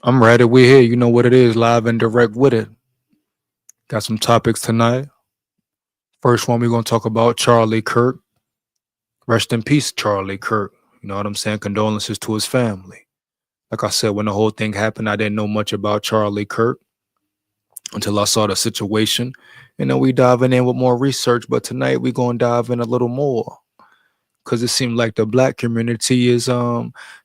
I'm ready. We here. You know what it is. Live and direct with it. Got some topics tonight. First one, we're gonna talk about Charlie Kirk. Rest in peace, Charlie Kirk. You know what I'm saying? Condolences to his family. Like I said, when the whole thing happened, I didn't know much about Charlie Kirk until I saw the situation. And then we diving in with more research. But tonight we're gonna dive in a little more. Because it seemed like the black community is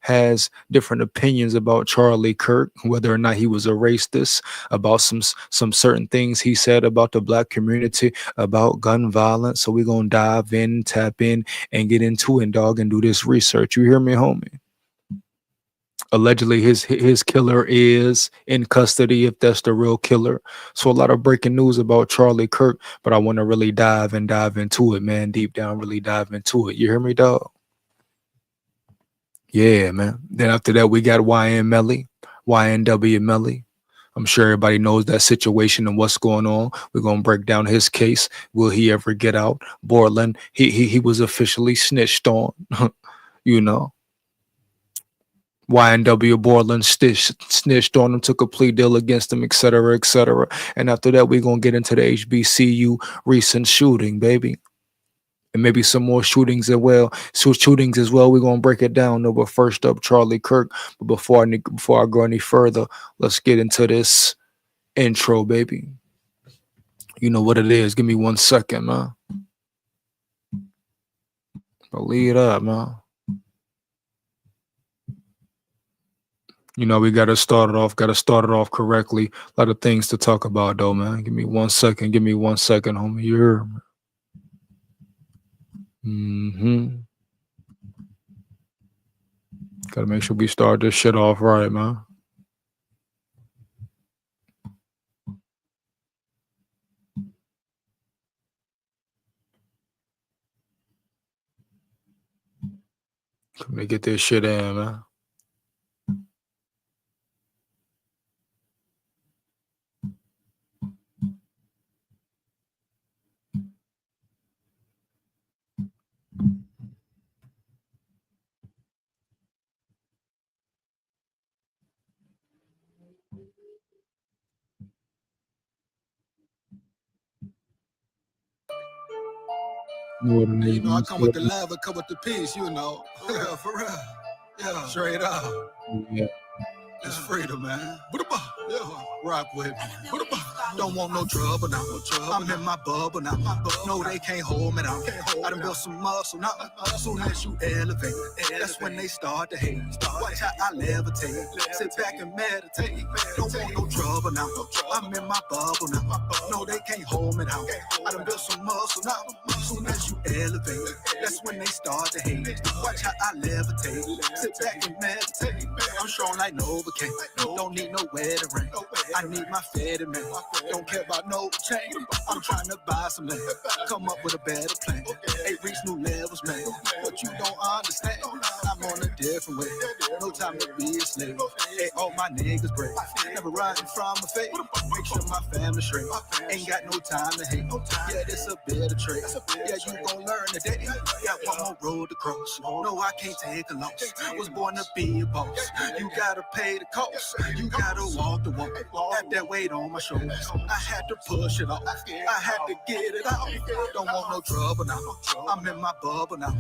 has different opinions about Charlie Kirk, whether or not he was a racist, about some certain things he said about the black community, about gun violence. So we're gonna dive in, tap in, and get into it, dog, and do this research. You hear me, homie? Allegedly his killer is in custody, if that's the real killer. So a lot of breaking news about Charlie Kirk, but I want to really dive into it, man. Deep down, really dive into it. You hear me, dog? Yeah, man. Then after that, we got YNW Melly. I'm sure everybody knows that situation and what's going on. We're gonna break down his case. Will he ever get out? Borland, he was officially snitched on. you know. YNW Borland snitched on him, took a plea deal against him, etc., etc. And after that, we're gonna get into the HBCU recent shooting, baby. And maybe some more shootings as well. Shootings as well. We're gonna break it down. No, but first up, Charlie Kirk. But before I go any further, let's get into this intro, baby. You know what it is. Give me 1 second, man. But lead it up, man. You know, we gotta start it off correctly. A lot of things to talk about though, man. Give me 1 second, homie. You hear me? Gotta make sure we start this shit off right, man. Let me get this shit in, man. You know, I come with the love, I come with the peace, you know. Yeah, for real. Yeah, straight up. Yeah. It's freedom, man. Yeah, rock with me. Don't want no trouble now. I'm in my bubble now. No, they can't hold me now. I done built some muscle now. Soon as you elevate, that's when they start to hate. Watch how I levitate. Sit back and meditate. Don't want no trouble now. I'm in my bubble now. No, they can't hold me now. I done built some muscle now. Soon as you elevate, that's when they start to hate. Watch how I levitate. Sit back and meditate. I'm strong like Novocaine. Don't need no wedding ring. I need my Fetty man. Don't care about no chain. I'm trying to buy some land. Come up with a better plan. Ain't reach new levels, man. But you don't understand. I'm on a different way. No time to be a slave. Hey, all my niggas brave. Never running from a fate. Make sure my family straight. Ain't got no time to hate. Yeah, this a better trade. Yeah, you gon' learn today. Got one more road to cross. No, I can't take a loss. Was born to be a boss. You gotta pay the cost. You gotta walk the walk. Have that weight on my shoulders. I had to push it off. I had to get it out. Don't want no trouble now. I'm in my bubble now.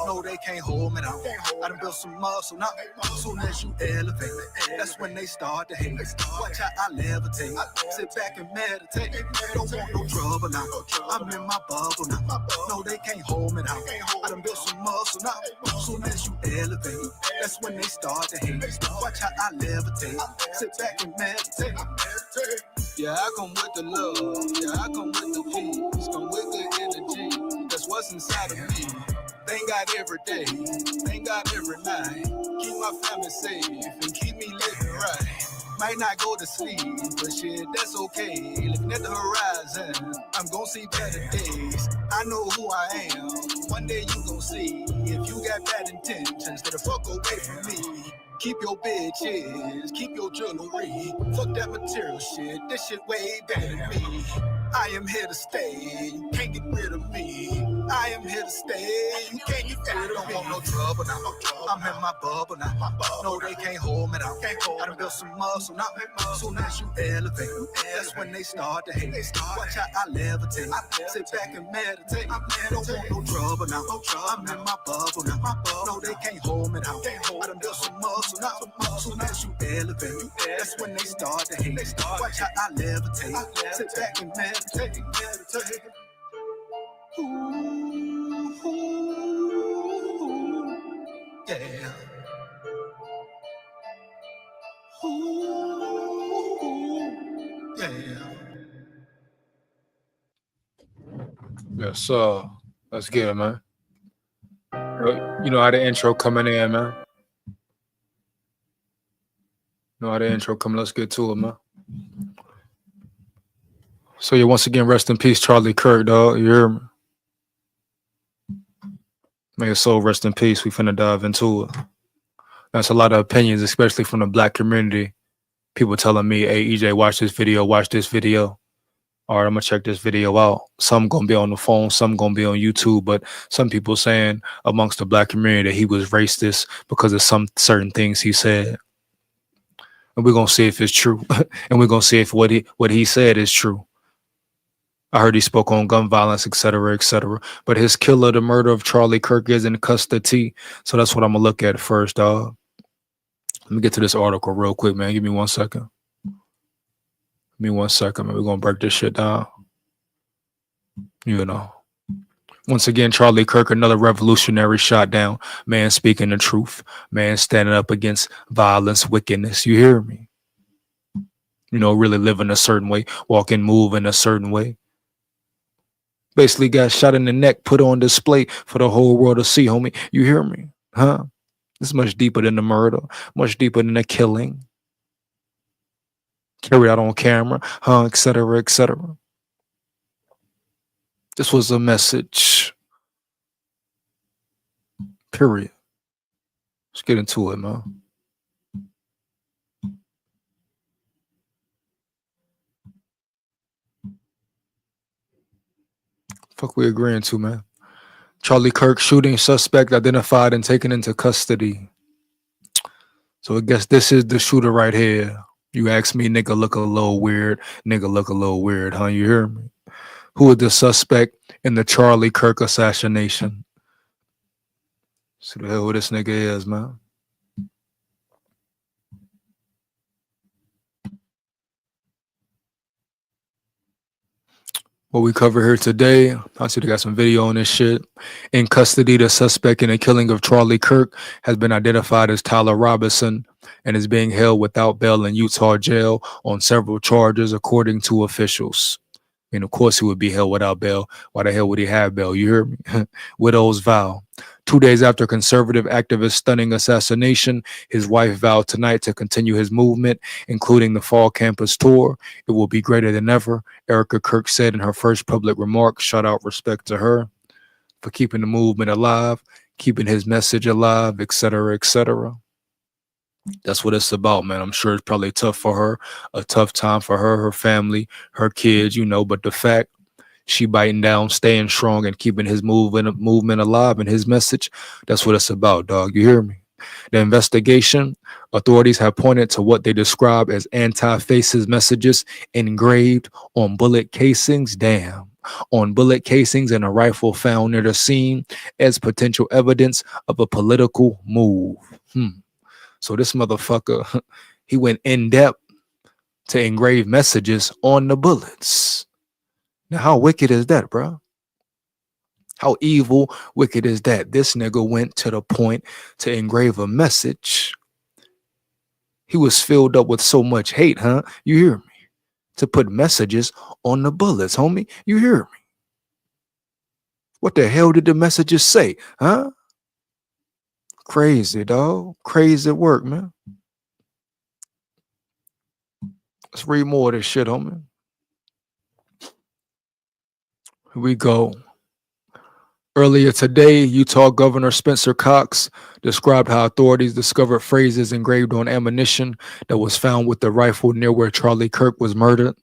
No, they can't hold me now. I done built some muscle now. Soon as you elevate, that's when they start to hate. Watch how I levitate. Sit back and meditate. Don't want no trouble now. I'm in my bubble now. No, they can't hold me now. I done built some muscle now. Soon as you elevate, that's when they start to hate. Watch how I levitate. Sit back and meditate. Yeah, I come with the love. Yeah, I come with the peace. Come with the energy. That's what's inside of me. Thank God every day. Thank God every night. Keep my family safe and keep me living right. Might not go to sleep, but shit, that's okay. Looking at the horizon, I'm gonna see better days. I know who I am. One day you gon' see. If you got bad intentions, stay the fuck away from me. Keep your bitches, keep your jewelry. Fuck that material shit, this shit way better than me. I am here to stay. You can't get rid of me. I am here to stay. You can't get rid of me. Don't want no trouble now. I'm in my bubble now. No, they can't hold me now. I done built some muscle now. Soon as you elevate, that's when they start to hate. Watch how I levitate. Sit back and meditate. Don't want no trouble now. I'm in my bubble now. No, they can't hold me now. I done built some muscle now. Soon as you elevate, that's when they start to hate. Watch how I levitate. Sit back and meditate. Ooh, yeah. Ooh, yeah. Yes, sir. Let's get it, man. You know how the intro coming in, man. You know how the intro coming. Let's get to it, man. So yeah, once again, rest in peace, Charlie Kirk, dog. You hear me? May his soul rest in peace. We finna dive into it. That's a lot of opinions, especially from the black community. People telling me, hey, EJ, watch this video, watch this video. All right, I'm gonna check this video out. Some gonna be on the phone, some gonna be on YouTube, but some people saying amongst the black community that he was racist because of some certain things he said. And we're gonna see if it's true. And we're gonna see if what he said is true. I heard he spoke on gun violence, etc., etc. But his killer, the murder of Charlie Kirk, is in custody. So that's what I'm gonna look at first, dog. Let me get to this article real quick, man. Give me 1 second. Give me 1 second, man. We're gonna break this shit down. You know. Once again, Charlie Kirk, another revolutionary shot down. Man speaking the truth. Man standing up against violence, wickedness. You hear me? You know, really living a certain way, walk and move in a certain way. Basically got shot in the neck, put on display for the whole world to see, homie. You hear me? Huh? It's much deeper than the murder, much deeper than the killing. Carried out on camera, etc., etc. This was a message. Period. Let's get into it, man. Fuck we agreeing to, man. Charlie Kirk shooting suspect identified and taken into custody. So I guess this is the shooter right here. You ask me, nigga look a little weird. Nigga look a little weird, huh? You hear me? Who is the suspect in the Charlie Kirk assassination? See the hell who this nigga is, man. What we cover here today, I see they got some video on this shit. In custody, the suspect in the killing of Charlie Kirk has been identified as Tyler Robinson and is being held without bail in Utah jail on several charges, according to officials. And of course, he would be held without bail. Why the hell would he have bail? You hear me? Widow's vow. 2 days after conservative activist stunning assassination, his wife vowed tonight to continue his movement, including the fall campus tour. It will be greater than ever, Erica Kirk said in her first public remarks. Shout out respect to her for keeping the movement alive, keeping his message alive, etc., etc. That's what it's about, man. I'm sure it's probably tough for her, a tough time for her, her family, her kids, you know, but the fact she biting down, staying strong, and keeping his movement alive and his message, that's what it's about, dog. You hear me? The investigation, authorities have pointed to what they describe as anti-fascist messages engraved on bullet casings, on bullet casings and a rifle found near the scene as potential evidence of a political move. So this motherfucker, he went in depth to engrave messages on the bullets. Now, how wicked is that, bro? How evil, wicked is that? This nigga went to the point to engrave a message. He was filled up with so much hate, huh? You hear me? To put messages on the bullets, homie. You hear me? What the hell did the messages say, huh? Crazy, dog. Crazy work, man. Let's read more of this shit, homie. Here we go. Earlier today, Utah Governor Spencer Cox described how authorities discovered phrases engraved on ammunition that was found with the rifle near where Charlie Kirk was murdered.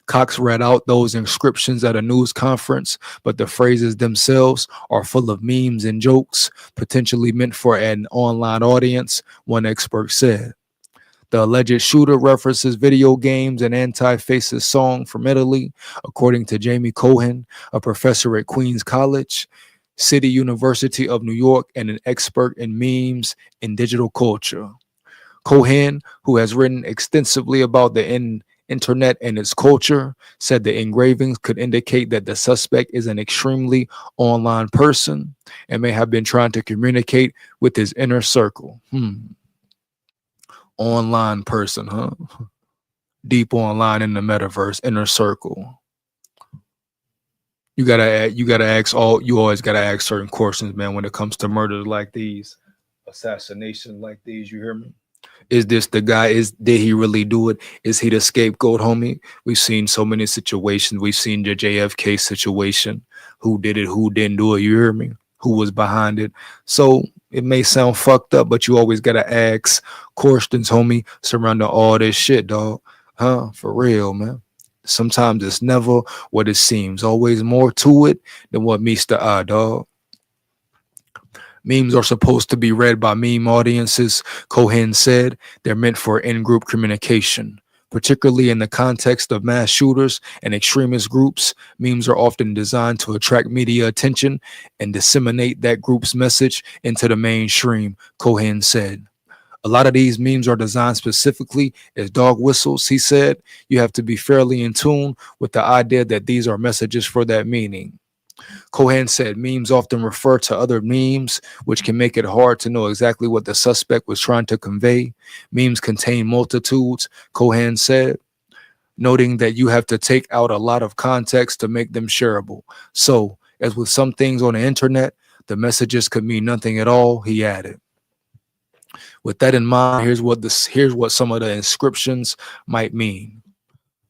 Cox read out those inscriptions at a news conference, but the phrases themselves are full of memes and jokes, potentially meant for an online audience, one expert said. The alleged shooter references video games and anti-fascist song from Italy, according to Jamie Cohen, a professor at Queens College, City University of New York, and an expert in memes and digital culture. Cohen, who has written extensively about the internet and its culture, said the engravings could indicate that the suspect is an extremely online person and may have been trying to communicate with his inner circle. Online person, huh? Deep online in the metaverse, inner circle. You always gotta ask certain questions, man, when it comes to murders like these, assassinations like these, you hear me? Is this the guy? Did he really do it? Is he the scapegoat, homie? We've seen so many situations. We've seen the JFK situation. Who did it? Who didn't do it? You hear me? Who was behind it? So it may sound fucked up, but you always gotta ask questions, homie, surrounding all this shit, dog. Huh? For real, man. Sometimes it's never what it seems. Always more to it than what meets the eye, dog. Memes are supposed to be read by meme audiences, Cohen said. They're meant for in-group communication. Particularly in the context of mass shooters and extremist groups, memes are often designed to attract media attention and disseminate that group's message into the mainstream, Cohen said. A lot of these memes are designed specifically as dog whistles, he said. You have to be fairly in tune with the idea that these are messages for that meaning. Cohen said memes often refer to other memes, which can make it hard to know exactly what the suspect was trying to convey. Memes contain multitudes, Cohen said, noting that you have to take out a lot of context to make them shareable. So, as with some things on the internet, the messages could mean nothing at all, he added. With that in mind, here's what some of the inscriptions might mean.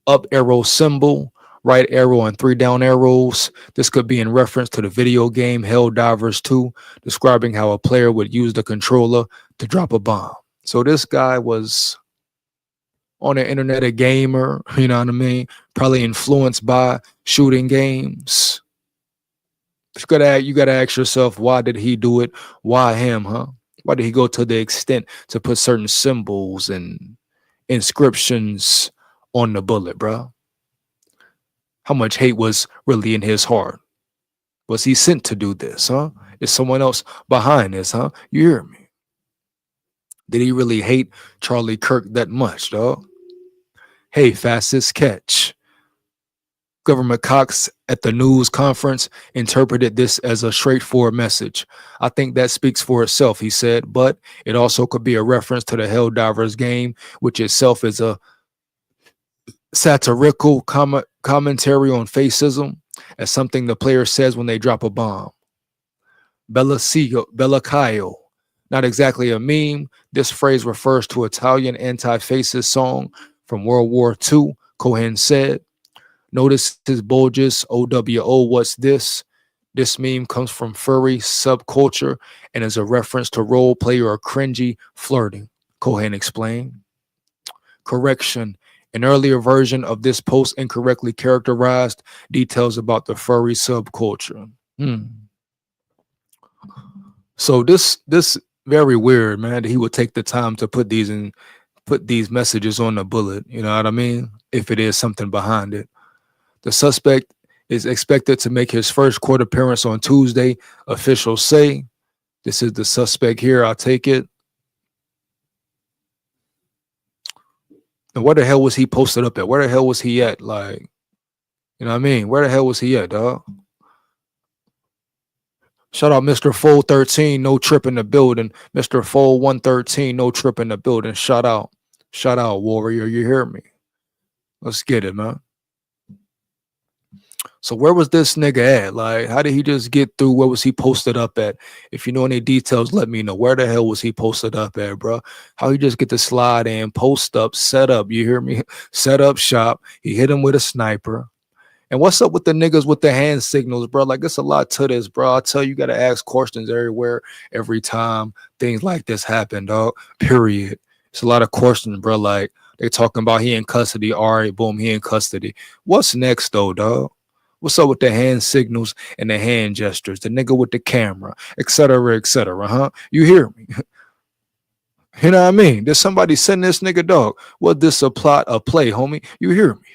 Up arrow symbol, right arrow and 3 down arrows. This could be in reference to the video game Helldivers 2, describing how a player would use the controller to drop a bomb. So this guy was on the internet a gamer, you know what I mean? Probably influenced by shooting games. You gotta ask yourself, why did he do it? Why him, huh? Why did he go to the extent to put certain symbols and inscriptions on the bullet, bro? How much hate was really in his heart? Was he sent to do this, huh? Is someone else behind this, huh? You hear me? Did he really hate Charlie Kirk that much, dog? Hey, fastest catch. Government Cox at the news conference interpreted this as a straightforward message. I think that speaks for itself, he said, but it also could be a reference to the Helldivers game, which itself is a satirical commentary on fascism, as something the player says when they drop a bomb. Bellicaio, not exactly a meme. This phrase refers to Italian anti-fascist song from World War II, Cohen said. Notice his bulges, OWO, what's this? This meme comes from furry subculture and is a reference to role play or cringy flirting, Cohen explained. Correction. An earlier version of this post incorrectly characterized details about the furry subculture. So this very weird, man, that he would take the time to put these messages on the bullet. You know what I mean? If it is something behind it. The suspect is expected to make his first court appearance on Tuesday, officials say. This is the suspect here, I'll take it. And where the hell was he posted up at? Where the hell was he at? Like, you know what I mean? Where the hell was he at, dog? Shout out Mr. Fold 13, no trip in the building. Mr. Fold 113, no trip in the building. Shout out, warrior. You hear me? Let's get it, man. So where was this nigga at? Like, how did he just get through? Where was he posted up at? If you know any details, let me know. Where the hell was he posted up at, bro? How he just get to slide in, post up, set up, you hear me? Set up shop. He hit him with a sniper. And what's up with the niggas with the hand signals, bro? Like, it's a lot to this, bro. I tell you, you got to ask questions everywhere, every time things like this happen, dog. Period. It's a lot of questions, bro. Like They talking about he in custody. All right, boom, he in custody. What's next though, dog? What's up with the hand signals and the hand gestures? The nigga with the camera, et cetera, huh? You hear me? You know what I mean? There's somebody sending this nigga, dog. What this a plot, a play, homie? You hear me?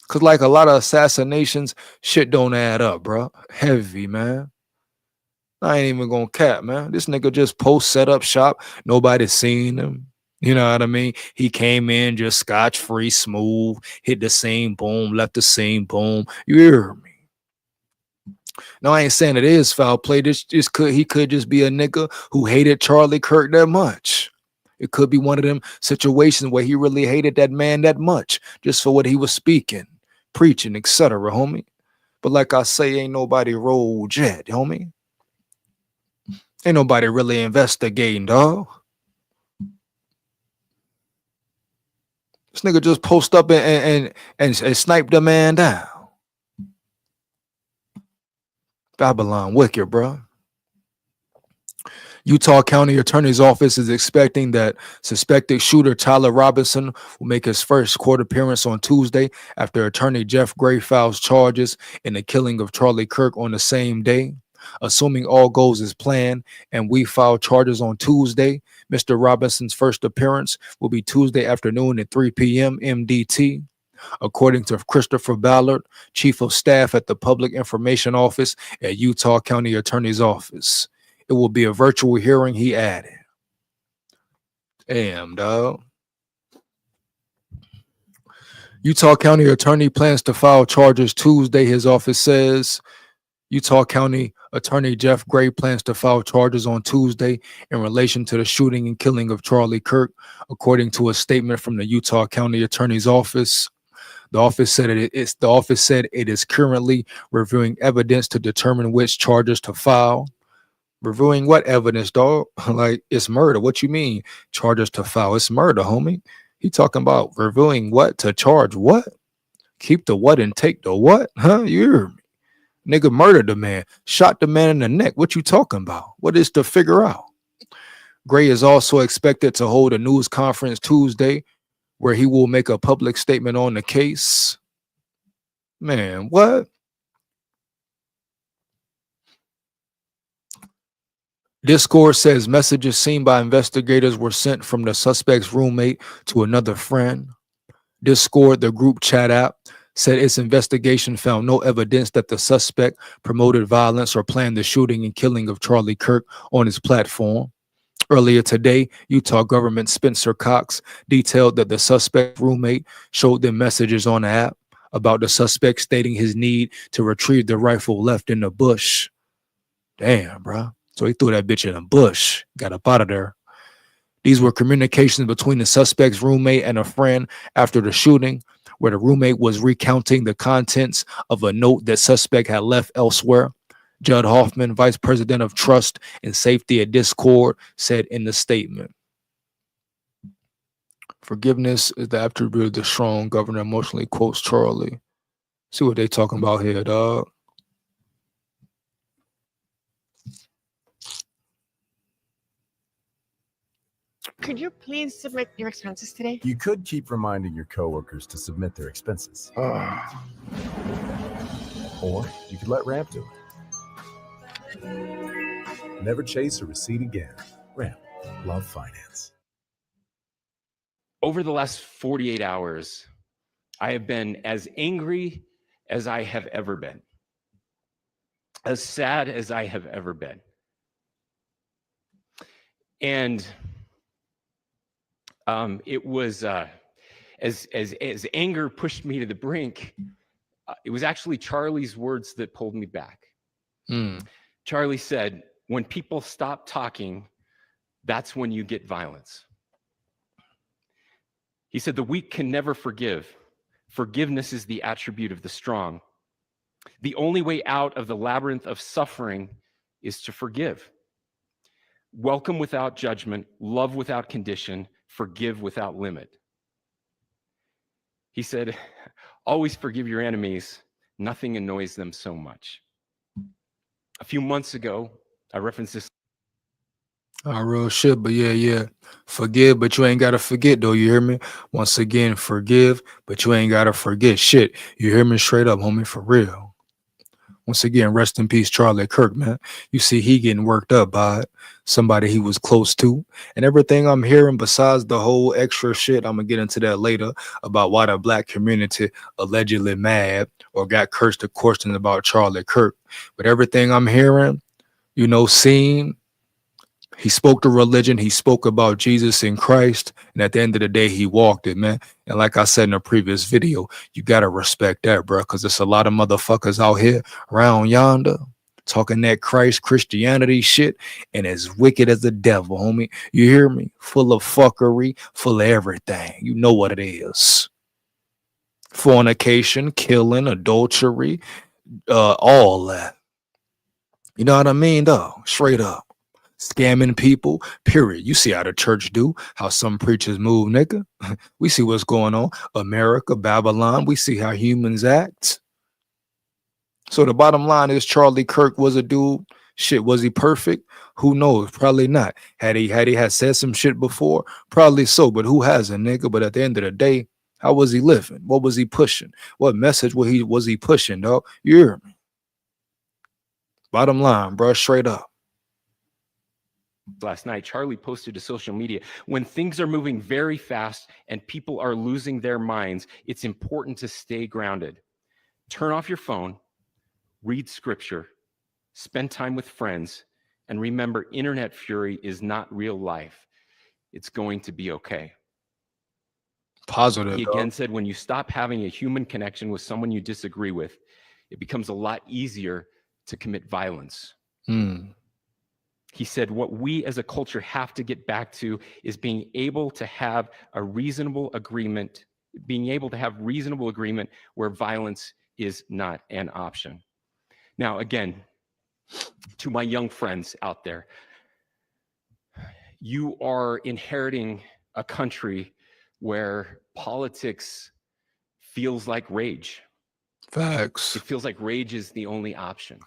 Cause like a lot of assassinations, shit don't add up, bro. Heavy, man. I ain't even gonna cap, man. This nigga just post, set up shop. Nobody seen him. You know what I mean? He came in just scotch free, smooth, hit the scene, boom, left the scene, boom. You hear me? No, I ain't saying it is foul play. He could just be a nigga who hated Charlie Kirk that much. It could be one of them situations where he really hated that man that much, just for what he was speaking, preaching, etc., homie. But like I say, ain't nobody rolled yet, homie. Ain't nobody really investigating, dog. This nigga just post up and snipe the man down. Babylon wicked, bro. Utah County Attorney's Office is expecting that suspected shooter Tyler Robinson will make his first court appearance on Tuesday after attorney Jeff Gray files charges in the killing of Charlie Kirk on the same day. Assuming all goes as planned and we file charges on Tuesday, Mr. Robinson's first appearance will be Tuesday afternoon at 3 p.m. MDT. According to Christopher Ballard, Chief of Staff at the Public Information Office at Utah County Attorney's Office. It will be a virtual hearing, he added. Damn, dog. Utah County Attorney plans to file charges Tuesday, his office says. Utah County Attorney Jeff Gray plans to file charges on Tuesday in relation to the shooting and killing of Charlie Kirk, according to a statement from the Utah County Attorney's Office. The office said it is currently reviewing evidence to determine which charges to file. Reviewing what evidence, dog? Like, it's murder. What you mean? Charges to file. It's murder, homie. He talking about reviewing what to charge what? Keep the what and take the what? Huh? You hear me? Nigga murdered the man. Shot the man in the neck. What you talking about? What is to figure out? Gray is also expected to hold a news conference Tuesday where he will make a public statement on the case. Man, what? Discord says messages seen by investigators were sent from the suspect's roommate to another friend. Discord, the group chat app, said its investigation found no evidence that the suspect promoted violence or planned the shooting and killing of Charlie Kirk on his platform. Earlier today, Utah Government Spencer Cox detailed that the suspect's roommate showed them messages on the app about the suspect stating his need to retrieve the rifle left in the bush. Damn, bro. So he threw that bitch in a bush, got up out of there. These were communications between the suspect's roommate and a friend after the shooting, where the roommate was recounting the contents of a note that suspect had left elsewhere. Judd Hoffman, Vice President of Trust and Safety at Discord, said in the statement, "Forgiveness is the attribute of the strong. Governor emotionally quotes Charlie." See what they talking about here, dog. Could you please submit your expenses today? You could keep reminding your coworkers to submit their expenses. Or you could let Ramp do it. Never chase a receipt again. Ramp, love finance. Over the last 48 hours, I have been as angry as I have ever been, as sad as I have ever been. And it was as anger pushed me to the brink, it was actually Charlie's words that pulled me back. Charlie said, "When people stop talking, that's when you get violence." He said, "The weak can never forgive. Forgiveness is the attribute of the strong. The only way out of the labyrinth of suffering is to forgive. Welcome without judgment, love without condition, forgive without limit." He said, "Always forgive your enemies. Nothing annoys them so much." A few months ago, I referenced this. Real shit, but yeah. Forgive, but you ain't gotta forget though, you hear me? Once again, forgive, but you ain't gotta forget shit. You hear me straight up, homie, for real. Once again, rest in peace, Charlie Kirk, man. You see, he getting worked up by somebody he was close to. And everything I'm hearing, besides the whole extra shit, I'm gonna get into that later about why the black community allegedly mad or got cursed or questioned about Charlie Kirk. But everything I'm hearing, seeing, he spoke to religion. He spoke about Jesus and Christ. And at the end of the day, he walked it, man. And like I said in a previous video, you got to respect that, bro, because there's a lot of motherfuckers out here around yonder talking that Christianity shit, and as wicked as the devil, homie. You hear me? Full of fuckery, full of everything. You know what it is. Fornication, killing, adultery, all that. You know what I mean, though? Straight up. Scamming people, period. You see how the church do, how some preachers move, nigga. We see what's going on. America, Babylon, we see how humans act. So the bottom line is Charlie Kirk was a dude. Shit, was he perfect? Who knows? Probably not. Had he had said some shit before? Probably so, but who hasn't, nigga? But at the end of the day, how was he living? What was he pushing? What message was he pushing, dog? You hear me? Bottom line, bro, straight up. Last night, Charlie posted to social media, when things are moving very fast and people are losing their minds, it's important to stay grounded. Turn off your phone, read scripture, spend time with friends, and remember, internet fury is not real life. It's going to be okay. Positive. He again said, when you stop having a human connection with someone you disagree with, it becomes a lot easier to commit violence. He said, what we as a culture have to get back to is being able to have a reasonable agreement, where violence is not an option. Now, again, to my young friends out there, you are inheriting a country where politics feels like rage. Facts. It feels like rage is the only option.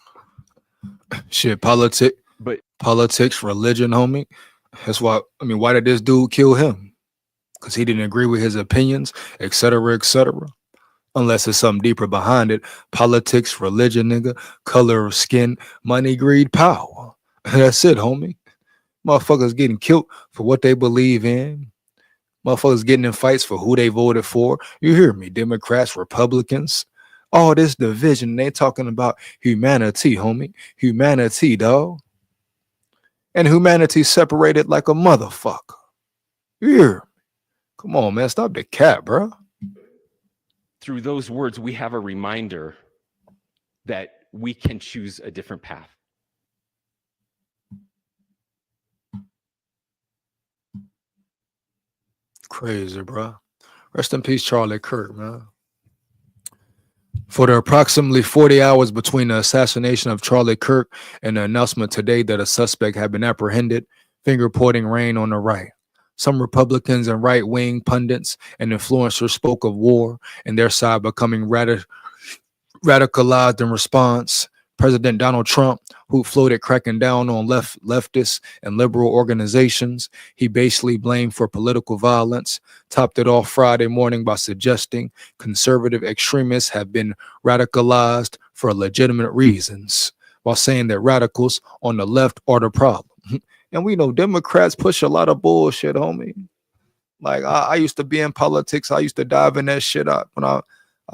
Shit, politics, religion, homie. That's why, why did this dude kill him? Because he didn't agree with his opinions, etc., etc. Unless there's something deeper behind it. Politics, religion, nigga, color of skin, money, greed, power. That's it, homie. Motherfuckers getting killed for what they believe in. Motherfuckers getting in fights for who they voted for. You hear me? Democrats, Republicans. All this division, they talking about humanity, homie. Humanity, dog. And humanity separated like a motherfucker. You hear me? Come on, man. Stop the cap, bro. Through those words, we have a reminder that we can choose a different path. Crazy, bro. Rest in peace, Charlie Kirk, man. For the approximately 40 hours between the assassination of Charlie Kirk and the announcement today that a suspect had been apprehended, finger pointing reigned on the right. Some Republicans and right-wing pundits and influencers spoke of war and their side becoming radicalized in response. President Donald Trump, who floated cracking down on leftists and liberal organizations, he basically blamed for political violence, topped it off Friday morning by suggesting conservative extremists have been radicalized for legitimate reasons, while saying that radicals on the left are the problem. And we know Democrats push a lot of bullshit, homie. Like, I used to be in politics. I used to dive in that shit up when I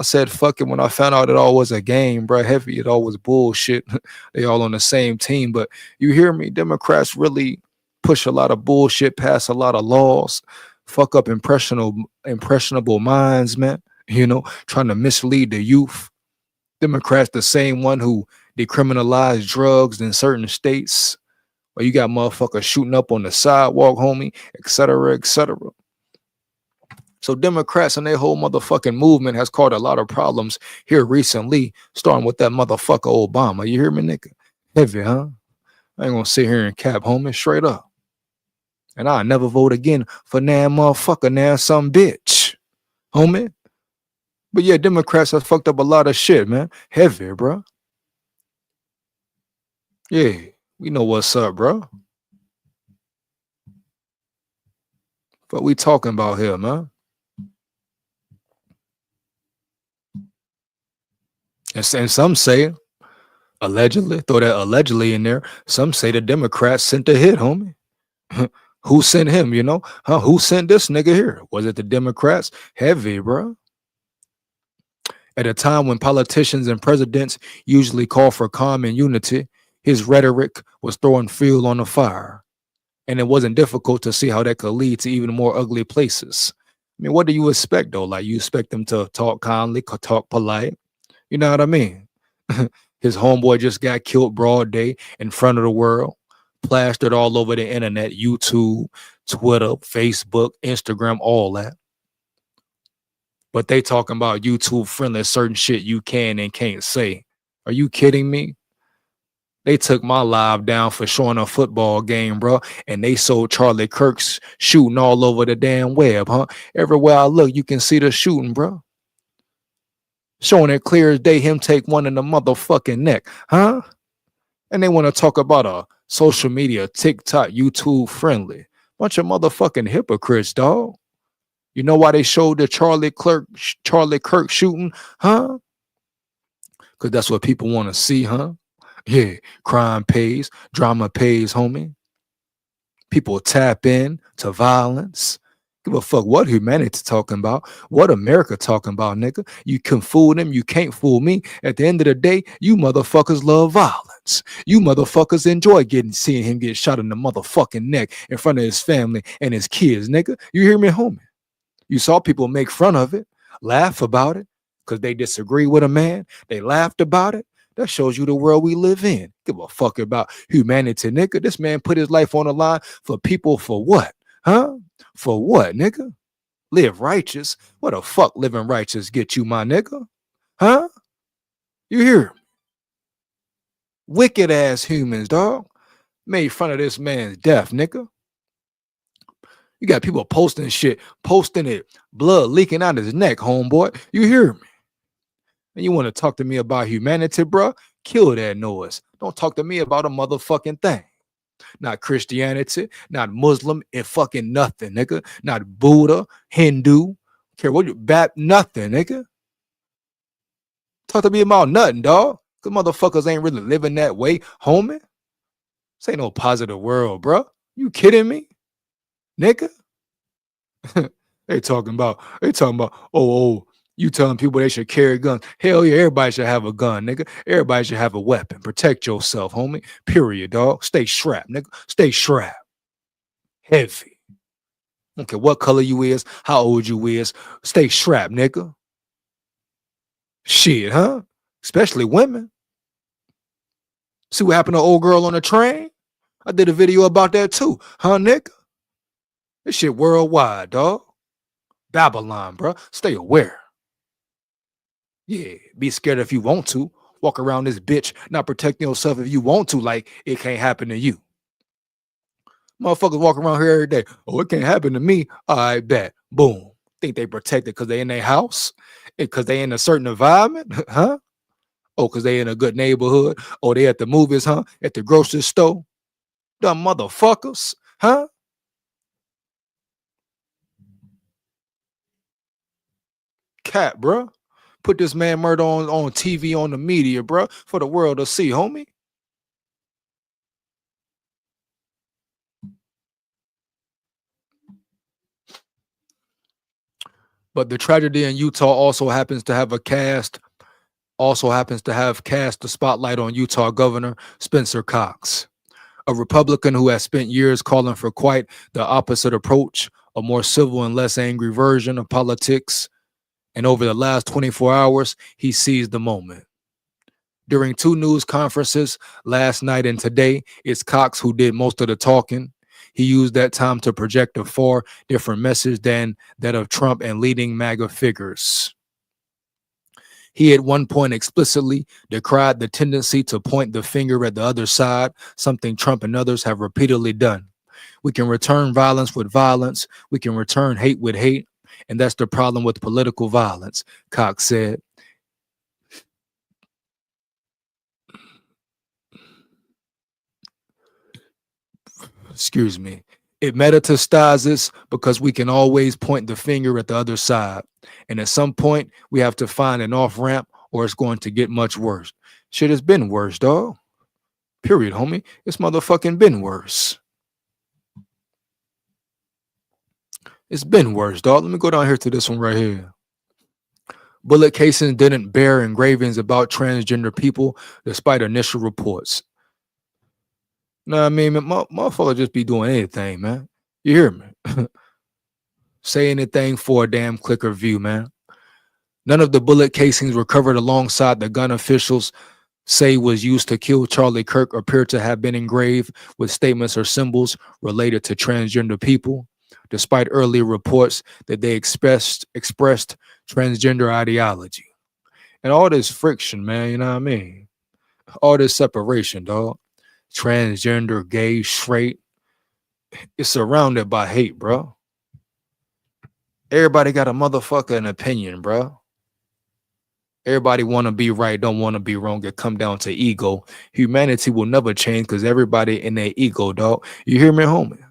said fuck it when I found out it all was a game, bro. Heavy, it all was bullshit. They all on the same team. But you hear me? Democrats really push a lot of bullshit, pass a lot of laws, fuck up impressionable minds, man. Trying to mislead the youth. Democrats, the same one who decriminalized drugs in certain states. Or you got motherfuckers shooting up on the sidewalk, homie, etc., etc. So Democrats and their whole motherfucking movement has caused a lot of problems here recently, starting with that motherfucker Obama. You hear me, nigga? Heavy, huh? I ain't gonna sit here and cap, homie, straight up. And I'll never vote again for nan motherfucker, nan some bitch, homie. But yeah, Democrats have fucked up a lot of shit, man. Heavy, bro. Yeah, we know what's up, bro. What we talking about here, man? And some say, allegedly, throw that allegedly in there. Some say the Democrats sent the hit, homie. Who sent him, you know? Who sent this nigga here? Was it the Democrats? Heavy, bro. At a time when politicians and presidents usually call for calm and unity, his rhetoric was throwing fuel on the fire. And it wasn't difficult to see how that could lead to even more ugly places. I mean, what do you expect, though? Like, you expect them to talk kindly, talk polite? You know what I mean? His homeboy just got killed broad day in front of the world, plastered all over the internet, YouTube, Twitter, Facebook, Instagram, all that. But they talking about YouTube friendly, certain shit you can and can't say. Are you kidding me? They took my live down for showing a football game, bro, and they sold Charlie Kirk's shooting all over the damn web, huh? Everywhere I look, you can see the shooting, bro. Showing it clear as day, him take one in the motherfucking neck, huh? And they want to talk about a social media, TikTok, YouTube friendly. Bunch of motherfucking hypocrites, dog. You know why they showed the Charlie Kirk shooting, huh? Because that's what people want to see, huh? Yeah, crime pays, drama pays, homie. People tap in to violence. Give a fuck what humanity talking about, what America talking about, nigga. You can fool them, you can't fool me. At the end of the day, you motherfuckers love violence. You motherfuckers enjoy seeing him get shot in the motherfucking neck in front of his family and his kids, nigga. You hear me, homie? You saw people make fun of it, laugh about it, because they disagree with a man. They laughed about it. That shows you the world we live in. Give a fuck about humanity, nigga. This man put his life on the line for people for what? Huh? For what, nigga? Live righteous? What the fuck living righteous get you, my nigga? Huh? You hear me? Wicked ass humans, dog. Made fun of this man's death, nigga. You got people posting shit, posting it, blood leaking out his neck, homeboy. You hear me? And you want to talk to me about humanity, bro? Kill that noise. Don't talk to me about a motherfucking thing. Not Christianity, not Muslim, and fucking nothing, nigga. Not Buddha, Hindu, care what you nothing, nigga. Talk to me about nothing, dog. Cause motherfuckers ain't really living that way, homie. This ain't no positive world, bro. You kidding me, nigga? They talking about, oh, you telling people they should carry guns. Hell yeah, everybody should have a gun, nigga. Everybody should have a weapon. Protect yourself, homie. Period, dog. Stay strapped, nigga. Stay strapped. Heavy. Okay, what color you is, how old you is. Stay strapped, nigga. Shit, huh? Especially women. See what happened to old girl on the train? I did a video about that too, huh, nigga? This shit worldwide, dog. Babylon, bro. Stay aware. Yeah, be scared if you want to. Walk around this bitch, not protecting yourself if you want to, like it can't happen to you. Motherfuckers walk around here every day. Oh, it can't happen to me. I bet. Boom. Think they protected because they in their house? Because they in a certain environment? Huh? Oh, because they in a good neighborhood? Oh, they at the movies, huh? At the grocery store? Dumb motherfuckers, huh? Cat, bro. Put this man murder on TV, on the media, bro, for the world to see, homie. But the tragedy in Utah also happens to have cast the spotlight on Utah Governor Spencer Cox, a Republican who has spent years calling for quite the opposite approach, a more civil and less angry version of politics. And over the last 24 hours, he seized the moment. During two news conferences last night and today, it's Cox who did most of the talking. He used that time to project a far different message than that of Trump and leading MAGA figures. He at one point explicitly decried the tendency to point the finger at the other side, something Trump and others have repeatedly done. We can return violence with violence. We can return hate with hate. And that's the problem with political violence, Cox said. Excuse me. It metastasizes because we can always point the finger at the other side. And at some point, we have to find an off ramp or it's going to get much worse. Shit has been worse, dog. Period, homie. It's motherfucking been worse. It's been worse, dog. Let me go down here to this one right here. Bullet casings didn't bear engravings about transgender people despite initial reports. Nah, I mean, motherfucker just be doing anything, man. You hear me? Say anything for a damn click or view, man. None of the bullet casings recovered alongside the gun officials say was used to kill Charlie Kirk appear to have been engraved with statements or symbols related to transgender people, despite earlier reports that they expressed transgender ideology. And all this friction, man, you know what I mean? All this separation, dog. Transgender, gay, straight. It's surrounded by hate, bro. Everybody got a motherfucking opinion, bro. Everybody want to be right, don't want to be wrong. It come down to ego. Humanity will never change because everybody in their ego, dog. You hear me, homie?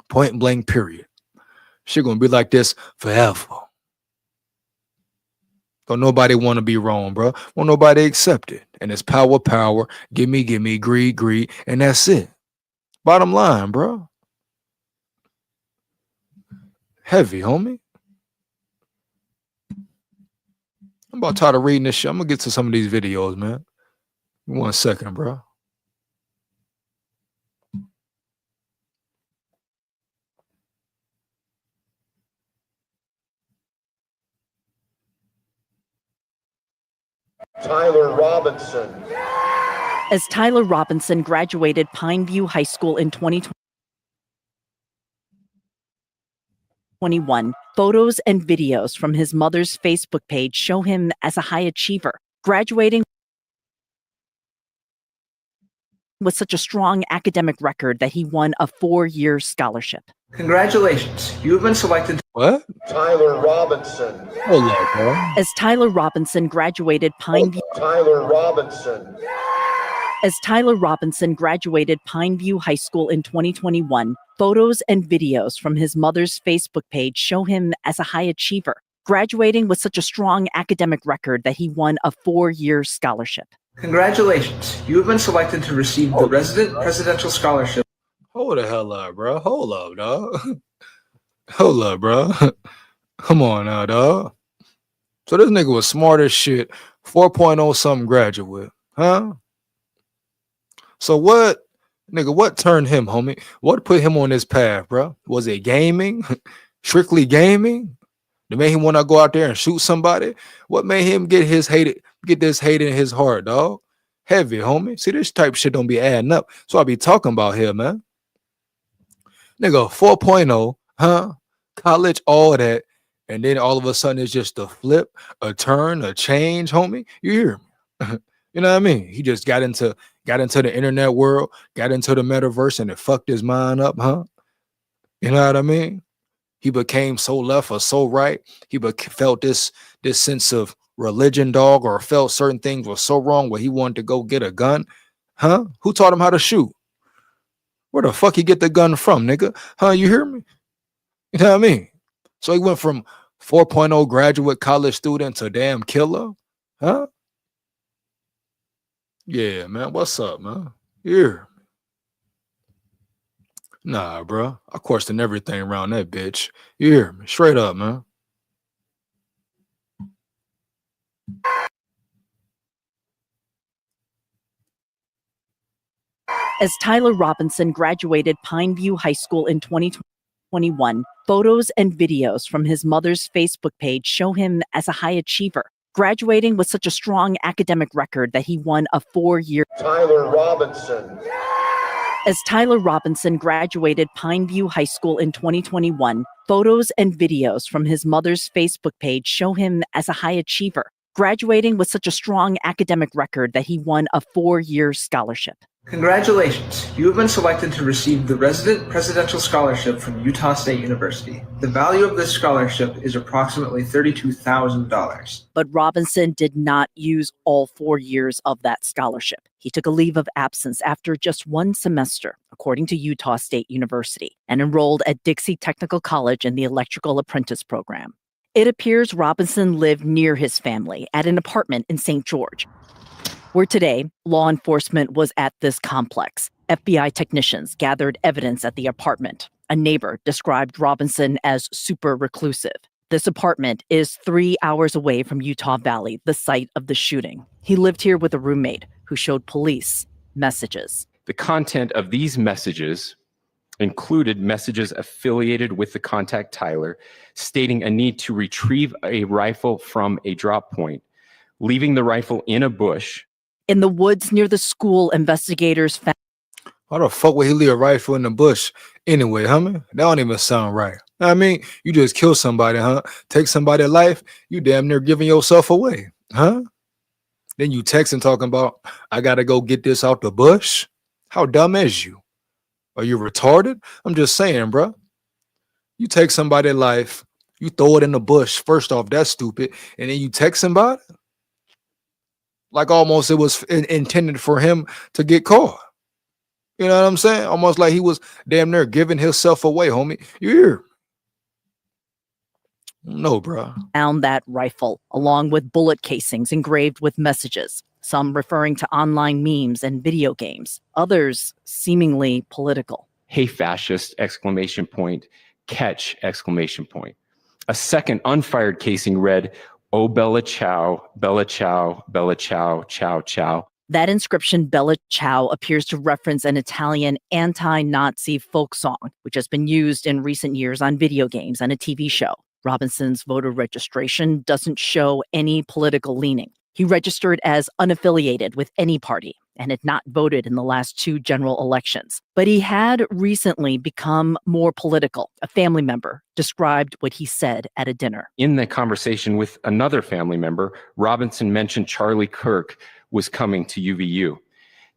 Point blank, period. Shit gonna be like this forever. Don't nobody want to be wrong, bro. Won't nobody accept it. And it's power, power. Gimme, greed, greed. And that's it. Bottom line, bro. Heavy, homie. I'm about tired of reading this shit. I'm gonna get to some of these videos, man. 1 second, bro. Tyler Robinson. As Tyler Robinson graduated Pineview High School in 2021, photos and videos from his mother's Facebook page show him as a high achiever, graduating with such a strong academic record that he won a 4-year scholarship. Congratulations, you have been selected. What? Tyler Robinson. Hold up, bro. As Tyler Robinson graduated Pineview Tyler Robinson. As Tyler Robinson graduated Pineview High School in 2021, photos and videos from his mother's Facebook page show him as a high achiever, graduating with such a strong academic record that he won a 4-year scholarship. Congratulations, you have been selected to receive the Resident Presidential Scholarship. Hold the hell up, bro. Hold up, dog. Hold up, bro. Come on now, dog. So this nigga was smart as shit. 4.0 something graduate. Huh? So what, nigga, what turned him, homie? What put him on this path, bro? Was it gaming? Strictly gaming? That made him want to go out there and shoot somebody? What made him get this hate in his heart, dog? Heavy, homie. See, this type of shit don't be adding up. So I be talking about here, man. Nigga, 4.0, huh? College, all that. And then all of a sudden it's just a flip, a turn, a change, homie. You hear me? You know what I mean? He just got into the internet world, got into the metaverse, and it fucked his mind up, huh? You know what I mean? He became so left or so right. He felt this sense of religion, dog, or felt certain things were so wrong where he wanted to go get a gun. Huh? Who taught him how to shoot? Where the fuck he get the gun from, nigga? Huh? You hear me? You know what I mean? So he went from 4.0 graduate college student to damn killer. Huh? Yeah, man. What's up, man? Here. Nah, bro. I questioned everything around that bitch. You hear me? Straight up, man. As Tyler Robinson graduated Pineview High School in 2021, photos and videos from his mother's Facebook page show him as a high achiever, graduating with such a strong academic record that he won a 4-year. Tyler Robinson. As Tyler Robinson graduated Pineview High School in 2021, photos and videos from his mother's Facebook page show him as a high achiever, graduating with such a strong academic record that he won a 4-year scholarship. Congratulations, you have been selected to receive the Resident Presidential Scholarship from Utah State University. The value of this scholarship is approximately $32,000. But Robinson did not use all 4 years of that scholarship. He took a leave of absence after just one semester, according to Utah State University, and enrolled at Dixie Technical College in the Electrical Apprentice Program. It appears Robinson lived near his family at an apartment in St. George, where today, law enforcement was at this complex. FBI technicians gathered evidence at the apartment. A neighbor described Robinson as super reclusive. This apartment is 3 hours away from Utah Valley, the site of the shooting. He lived here with a roommate who showed police messages. The content of these messages included messages affiliated with the contact Tyler, stating a need to retrieve a rifle from a drop point, leaving the rifle in a bush. In the woods near the school, investigators found. Why the fuck would he leave a rifle in the bush anyway, homie? That don't even sound right. I mean, you just kill somebody, huh? Take somebody's life, you damn near giving yourself away, huh? Then you texting talking about, I gotta go get this out the bush? How dumb is you? Are you retarded? I'm just saying, bro. You take somebody's life, you throw it in the bush. First off, that's stupid. And then you text somebody? Like almost it was intended for him to get caught. You know what I'm saying? Almost like he was damn near giving himself away, homie. You hear? No, bro. Found that rifle, along with bullet casings engraved with messages, some referring to online memes and video games, others seemingly political. Hey, fascist! Exclamation point. Catch! Exclamation point. A second unfired casing read, Oh, Bella Ciao, Bella Ciao, Bella Ciao, Ciao, Ciao. That inscription, Bella Ciao, appears to reference an Italian anti-Nazi folk song, which has been used in recent years on video games and a TV show. Robinson's voter registration doesn't show any political leaning. He registered as unaffiliated with any party and had not voted in the last 2 general elections. But he had recently become more political. A family member described what he said at a dinner. In the conversation with another family member, Robinson mentioned Charlie Kirk was coming to UVU.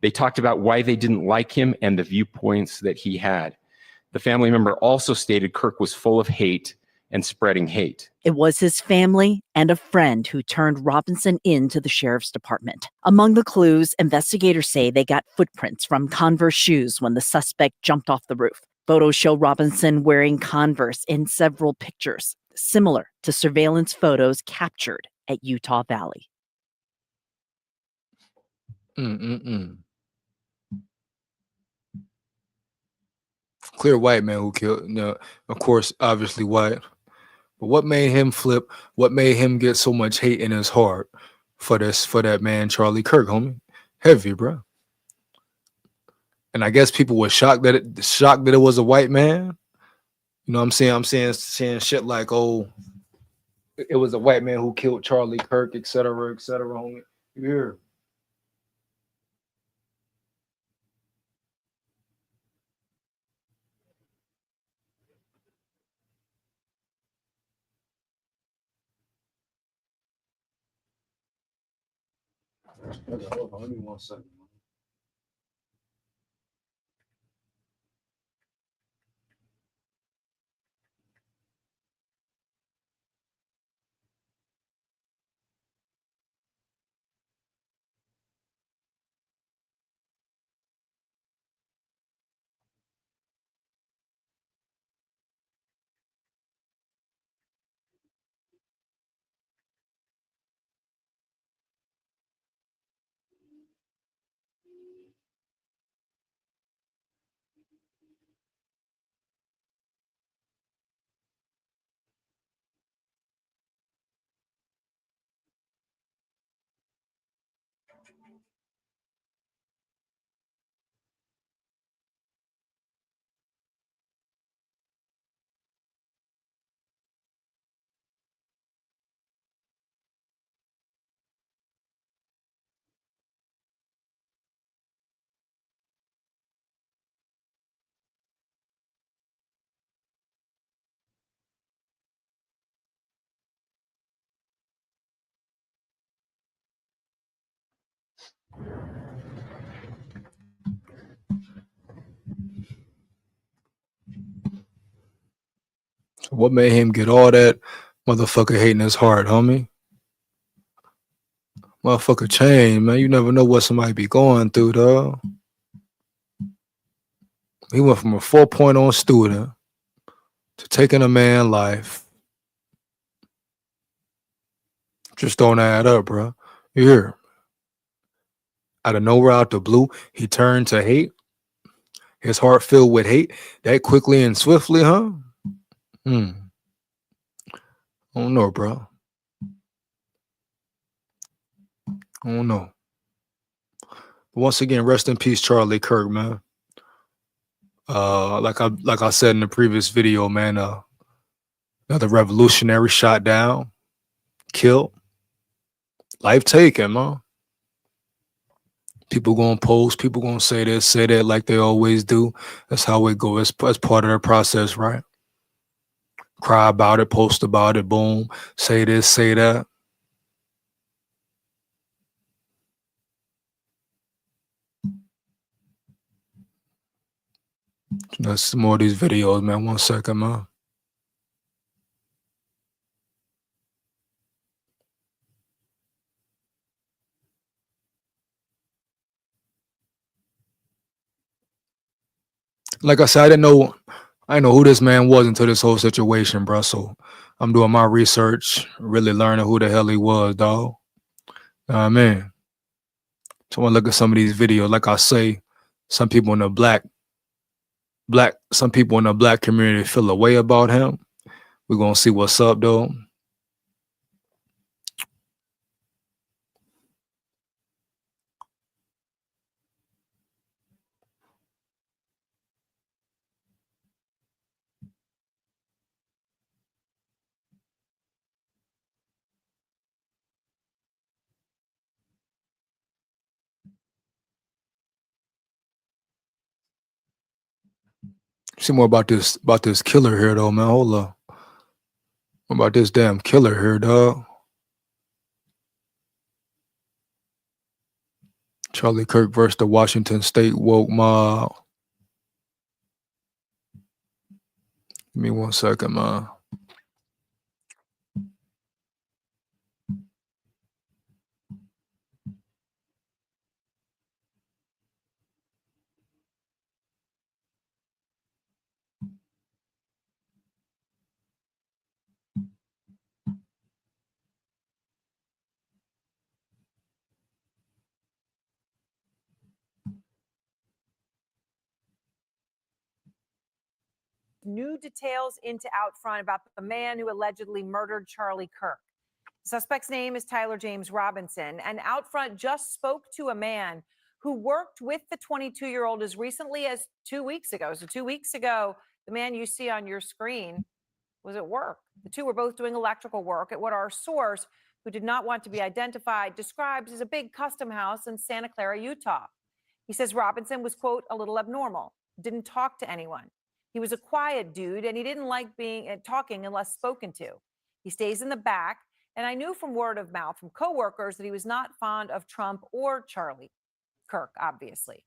They talked about why they didn't like him and the viewpoints that he had. The family member also stated Kirk was full of hate and spreading hate. It was his family and a friend who turned Robinson into the sheriff's department. Among the clues, investigators say they got footprints from Converse shoes when the suspect jumped off the roof. Photos show Robinson wearing Converse in several pictures, similar to surveillance photos captured at Utah Valley. Clear white man who killed, of course, obviously white. But what made him flip? What made him get so much hate in his heart for that man, Charlie Kirk, homie? Heavy, bro. And I guess people were shocked that it was a white man. You know what I'm saying? I'm saying shit like, oh, it was a white man who killed Charlie Kirk, etc., homie. You hear? Hold on, let me 1 second. What made him get all that motherfucker hate in his heart, homie? Motherfucker change, man. You never know what somebody be going through, though. He went from a 4.0 student to taking a man's life. Just don't add up, bro. You hear? Out of nowhere, out the blue, he turned to hate. His heart filled with hate that quickly and swiftly, huh? I don't know, bro. I don't know. But once again, rest in peace, Charlie Kirk, man. Like I said in the previous video, man, another revolutionary shot down, killed, life taken, man. People gonna post, people gonna say this, say that, like they always do. That's how it goes. That's part of their process, right? Cry about it, post about it, boom, say this, say that. That's some more of these videos, man. 1 second, man. Like I said, I didn't know who this man was until this whole situation, bro. So I'm doing my research, really learning who the hell he was, dog. Man. So I want to look at some of these videos. Like I say, some people in the black community feel a way about him. We're gonna see what's up, though. See more about this killer here, though, man. Hold up. What about this damn killer here, dog? Charlie Kirk versus the Washington State woke mob. Give me 1 second, man. New details into Outfront about the man who allegedly murdered Charlie Kirk. The suspect's name is Tyler James Robinson, and Outfront just spoke to a man who worked with the 22-year-old as recently as 2 weeks ago. So 2 weeks ago, the man you see on your screen was at work. The two were both doing electrical work at what our source, who did not want to be identified, describes as a big custom house in Santa Clara, Utah. He says Robinson was, quote, a little abnormal, didn't talk to anyone. He was a quiet dude, and he didn't like talking unless spoken to. He stays in the back, and I knew from word of mouth from coworkers that he was not fond of Trump or Charlie Kirk, obviously.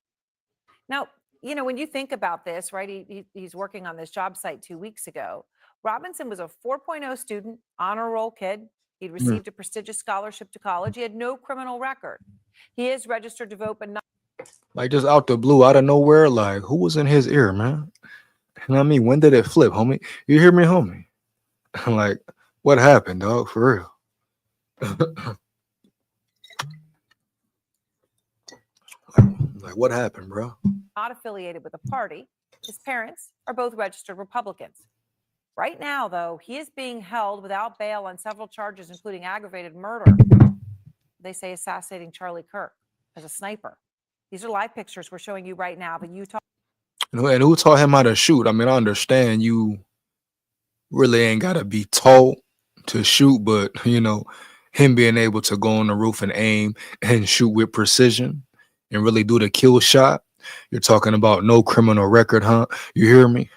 Now, you know, when you think about this, right, he's working on this job site 2 weeks ago. Robinson was a 4.0 student, honor roll kid. He'd received a prestigious scholarship to college. He had no criminal record. He is registered to vote, but not. Like, just out the blue, out of nowhere, like, who was in his ear, man? You know what I mean? When did it flip, homie? You hear me, homie? Like, what happened, dog? For real. Like, what happened, bro? Not affiliated with a party. His parents are both registered Republicans. Right now, though, he is being held without bail on several charges, including aggravated murder. They say assassinating Charlie Kirk as a sniper. These are live pictures we're showing you right now of a Utah. And who taught him how to shoot? I mean, I understand you really ain't got to be taught to shoot, but, you know, him being able to go on the roof and aim and shoot with precision and really do the kill shot. You're talking about no criminal record, huh? You hear me?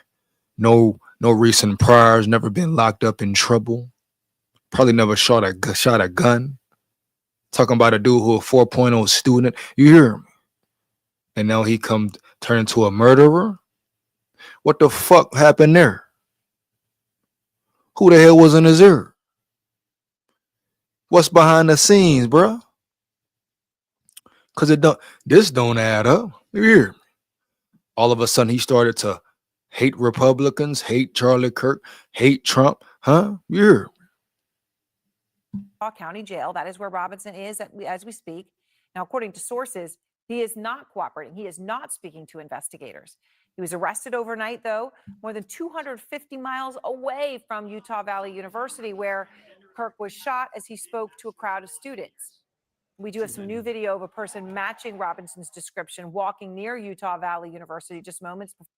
No recent priors, never been locked up in trouble. Probably never shot a gun. Talking about a dude who a 4.0 student. You hear me? And now he turn into a murderer? What the fuck happened there? Who the hell was in his ear? What's behind the scenes, bruh? Cause this don't add up. Here, all of a sudden he started to hate Republicans, hate Charlie Kirk, hate Trump, huh? Yeah. County Jail. That is where Robinson is as we speak. Now, according to sources, he is not cooperating. He is not speaking to investigators. He was arrested overnight, though, more than 250 miles away from Utah Valley University, where Kirk was shot as he spoke to a crowd of students. We do have some new video of a person matching Robinson's description walking near Utah Valley University just moments before.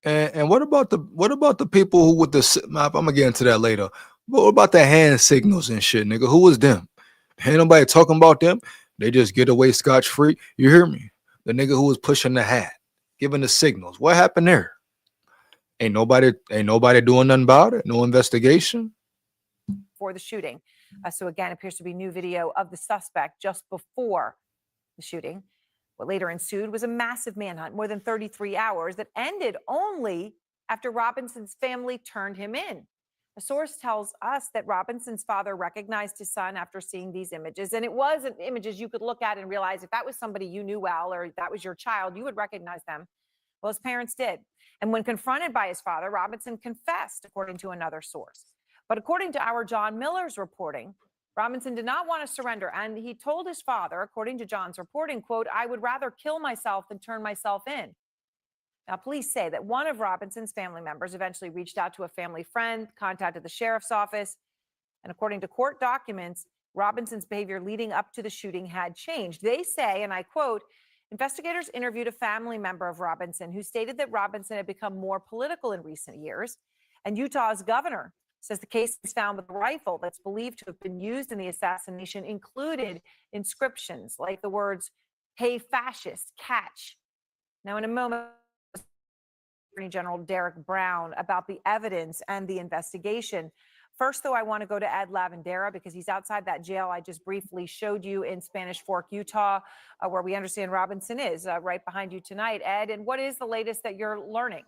And what about the people who with the map? I'm gonna get into that later. But what about the hand signals and shit, nigga? Who was them? Ain't nobody talking about them. They just get away scotch-free. You hear me? The nigga who was pushing the hat, giving the signals. What happened there? Ain't nobody doing nothing about it. No investigation. For the shooting. So again, appears to be new video of the suspect just before the shooting. What later ensued was a massive manhunt, more than 33 hours, that ended only after Robinson's family turned him in. A source tells us that Robinson's father recognized his son after seeing these images. And it wasn't images you could look at and realize if that was somebody you knew well or that was your child, you would recognize them. Well, his parents did. And when confronted by his father, Robinson confessed, according to another source. But according to our John Miller's reporting, Robinson did not want to surrender. And he told his father, according to John's reporting, quote, "I would rather kill myself than turn myself in." Now, police say that one of Robinson's family members eventually reached out to a family friend, contacted the sheriff's office. And according to court documents, Robinson's behavior leading up to the shooting had changed. They say, and I quote, investigators interviewed a family member of Robinson who stated that Robinson had become more political in recent years. And Utah's governor says the case is found with a rifle that's believed to have been used in the assassination included inscriptions like the words, "Hey, fascist, catch." Now, in a moment, Attorney General Derek Brown about the evidence and the investigation. First, though, I want to go to Ed Lavandera because he's outside that jail I just briefly showed you in Spanish Fork, Utah, where we understand Robinson is right behind you tonight. Ed, and what is the latest that you're learning?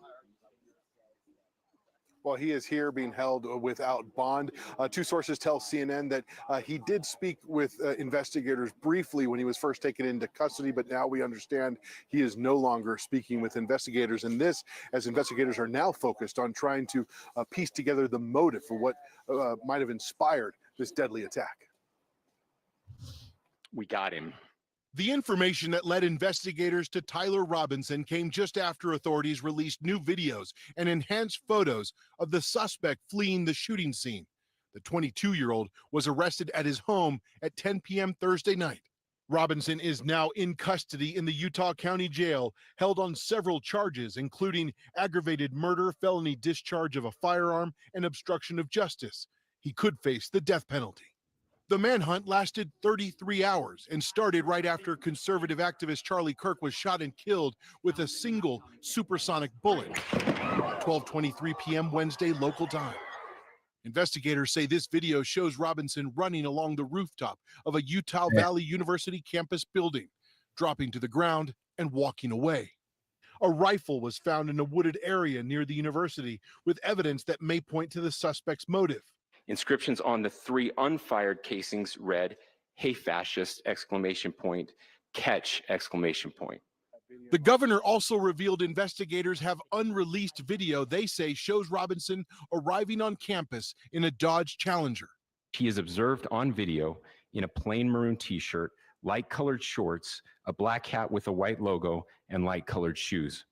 Well, he is here being held without bond. Two sources tell CNN that he did speak with investigators briefly when he was first taken into custody, but now we understand he is no longer speaking with investigators. And this, as investigators are now focused on trying to piece together the motive for what might have inspired this deadly attack. We got him. The information that led investigators to Tyler Robinson came just after authorities released new videos and enhanced photos of the suspect fleeing the shooting scene. The 22-year-old was arrested at his home at 10 p.m. Thursday night. Robinson is now in custody in the Utah County Jail, held on several charges, including aggravated murder, felony discharge of a firearm, and obstruction of justice. He could face the death penalty. The manhunt lasted 33 hours and started right after conservative activist Charlie Kirk was shot and killed with a single supersonic bullet. 12:23 p.m. Wednesday local time. Investigators say this video shows Robinson running along the rooftop of a Utah Valley University campus building, dropping to the ground and walking away. A rifle was found in a wooded area near the university with evidence that may point to the suspect's motive. Inscriptions on the 3 unfired casings read, "Hey, fascist!" ! Catch! ! The governor also revealed investigators have unreleased video they say shows Robinson arriving on campus in a Dodge Challenger. He is observed on video in a plain maroon t-shirt, light-colored shorts, a black hat with a white logo, and light-colored shoes.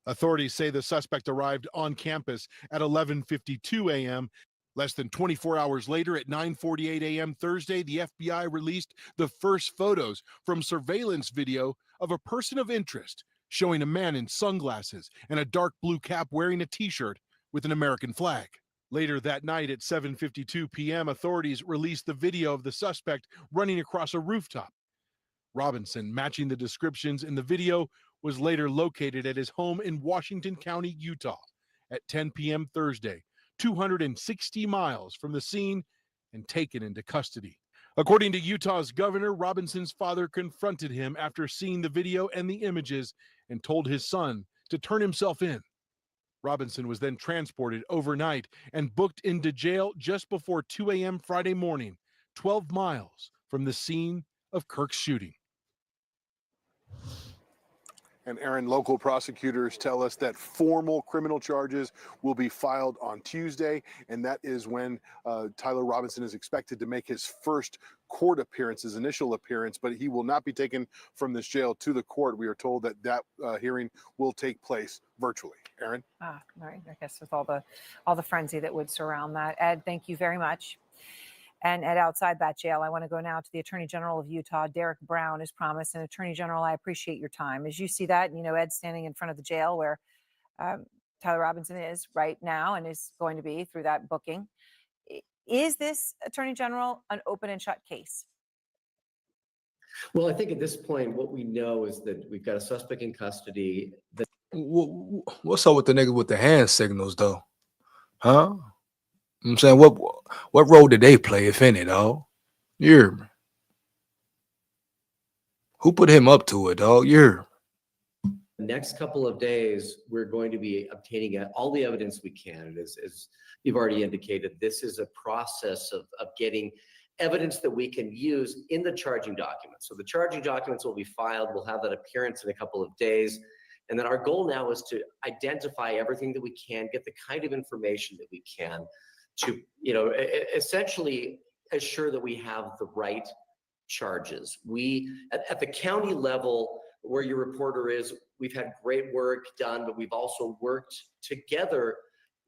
Authorities say the suspect arrived on campus at 11:52 a.m. Less than 24 hours later, at 9:48 a.m. Thursday, the FBI released the first photos from surveillance video of a person of interest, showing a man in sunglasses and a dark blue cap wearing a t-shirt with an American flag. Later that night at 7:52 p.m., authorities released the video of the suspect running across a rooftop. Robinson, matching the descriptions in the video, was later located at his home in Washington County, Utah, at 10 p.m. Thursday. 260 miles from the scene and taken into custody. According to Utah's governor, Robinson's father confronted him after seeing the video and the images and told his son to turn himself in. Robinson was then transported overnight and booked into jail just before 2 a.m. Friday morning, 12 miles from the scene of Kirk's shooting. And Aaron, local prosecutors tell us that formal criminal charges will be filed on Tuesday, and that is when Tyler Robinson is expected to make his first court appearance, his initial appearance, but he will not be taken from this jail to the court. We are told that hearing will take place virtually. Aaron? All right. I guess with all the frenzy that would surround that. Ed, thank you very much. And outside that jail, I want to go now to the Attorney General of Utah, Derek Brown, as promised. And Attorney General, I appreciate your time. As you see that, Ed standing in front of the jail where Tyler Robinson is right now and is going to be through that booking. Is this, Attorney General, an open and shut case? Well, I think at this point, what we know is that we've got a suspect in custody. What's up with the nigga with the hand signals, though? Huh? I'm saying, what role did they play, if any, dog? You hear me? Who put him up to it, dog? You hear me? The next couple of days, we're going to be obtaining all the evidence we can. And as you've already indicated, this is a process of getting evidence that we can use in the charging documents. So the charging documents will be filed. We'll have that appearance in a couple of days. And then our goal now is to identify everything that we can, get the kind of information that we can to, essentially assure that we have the right charges. We, at the county level, where your reporter is, we've had great work done, but we've also worked together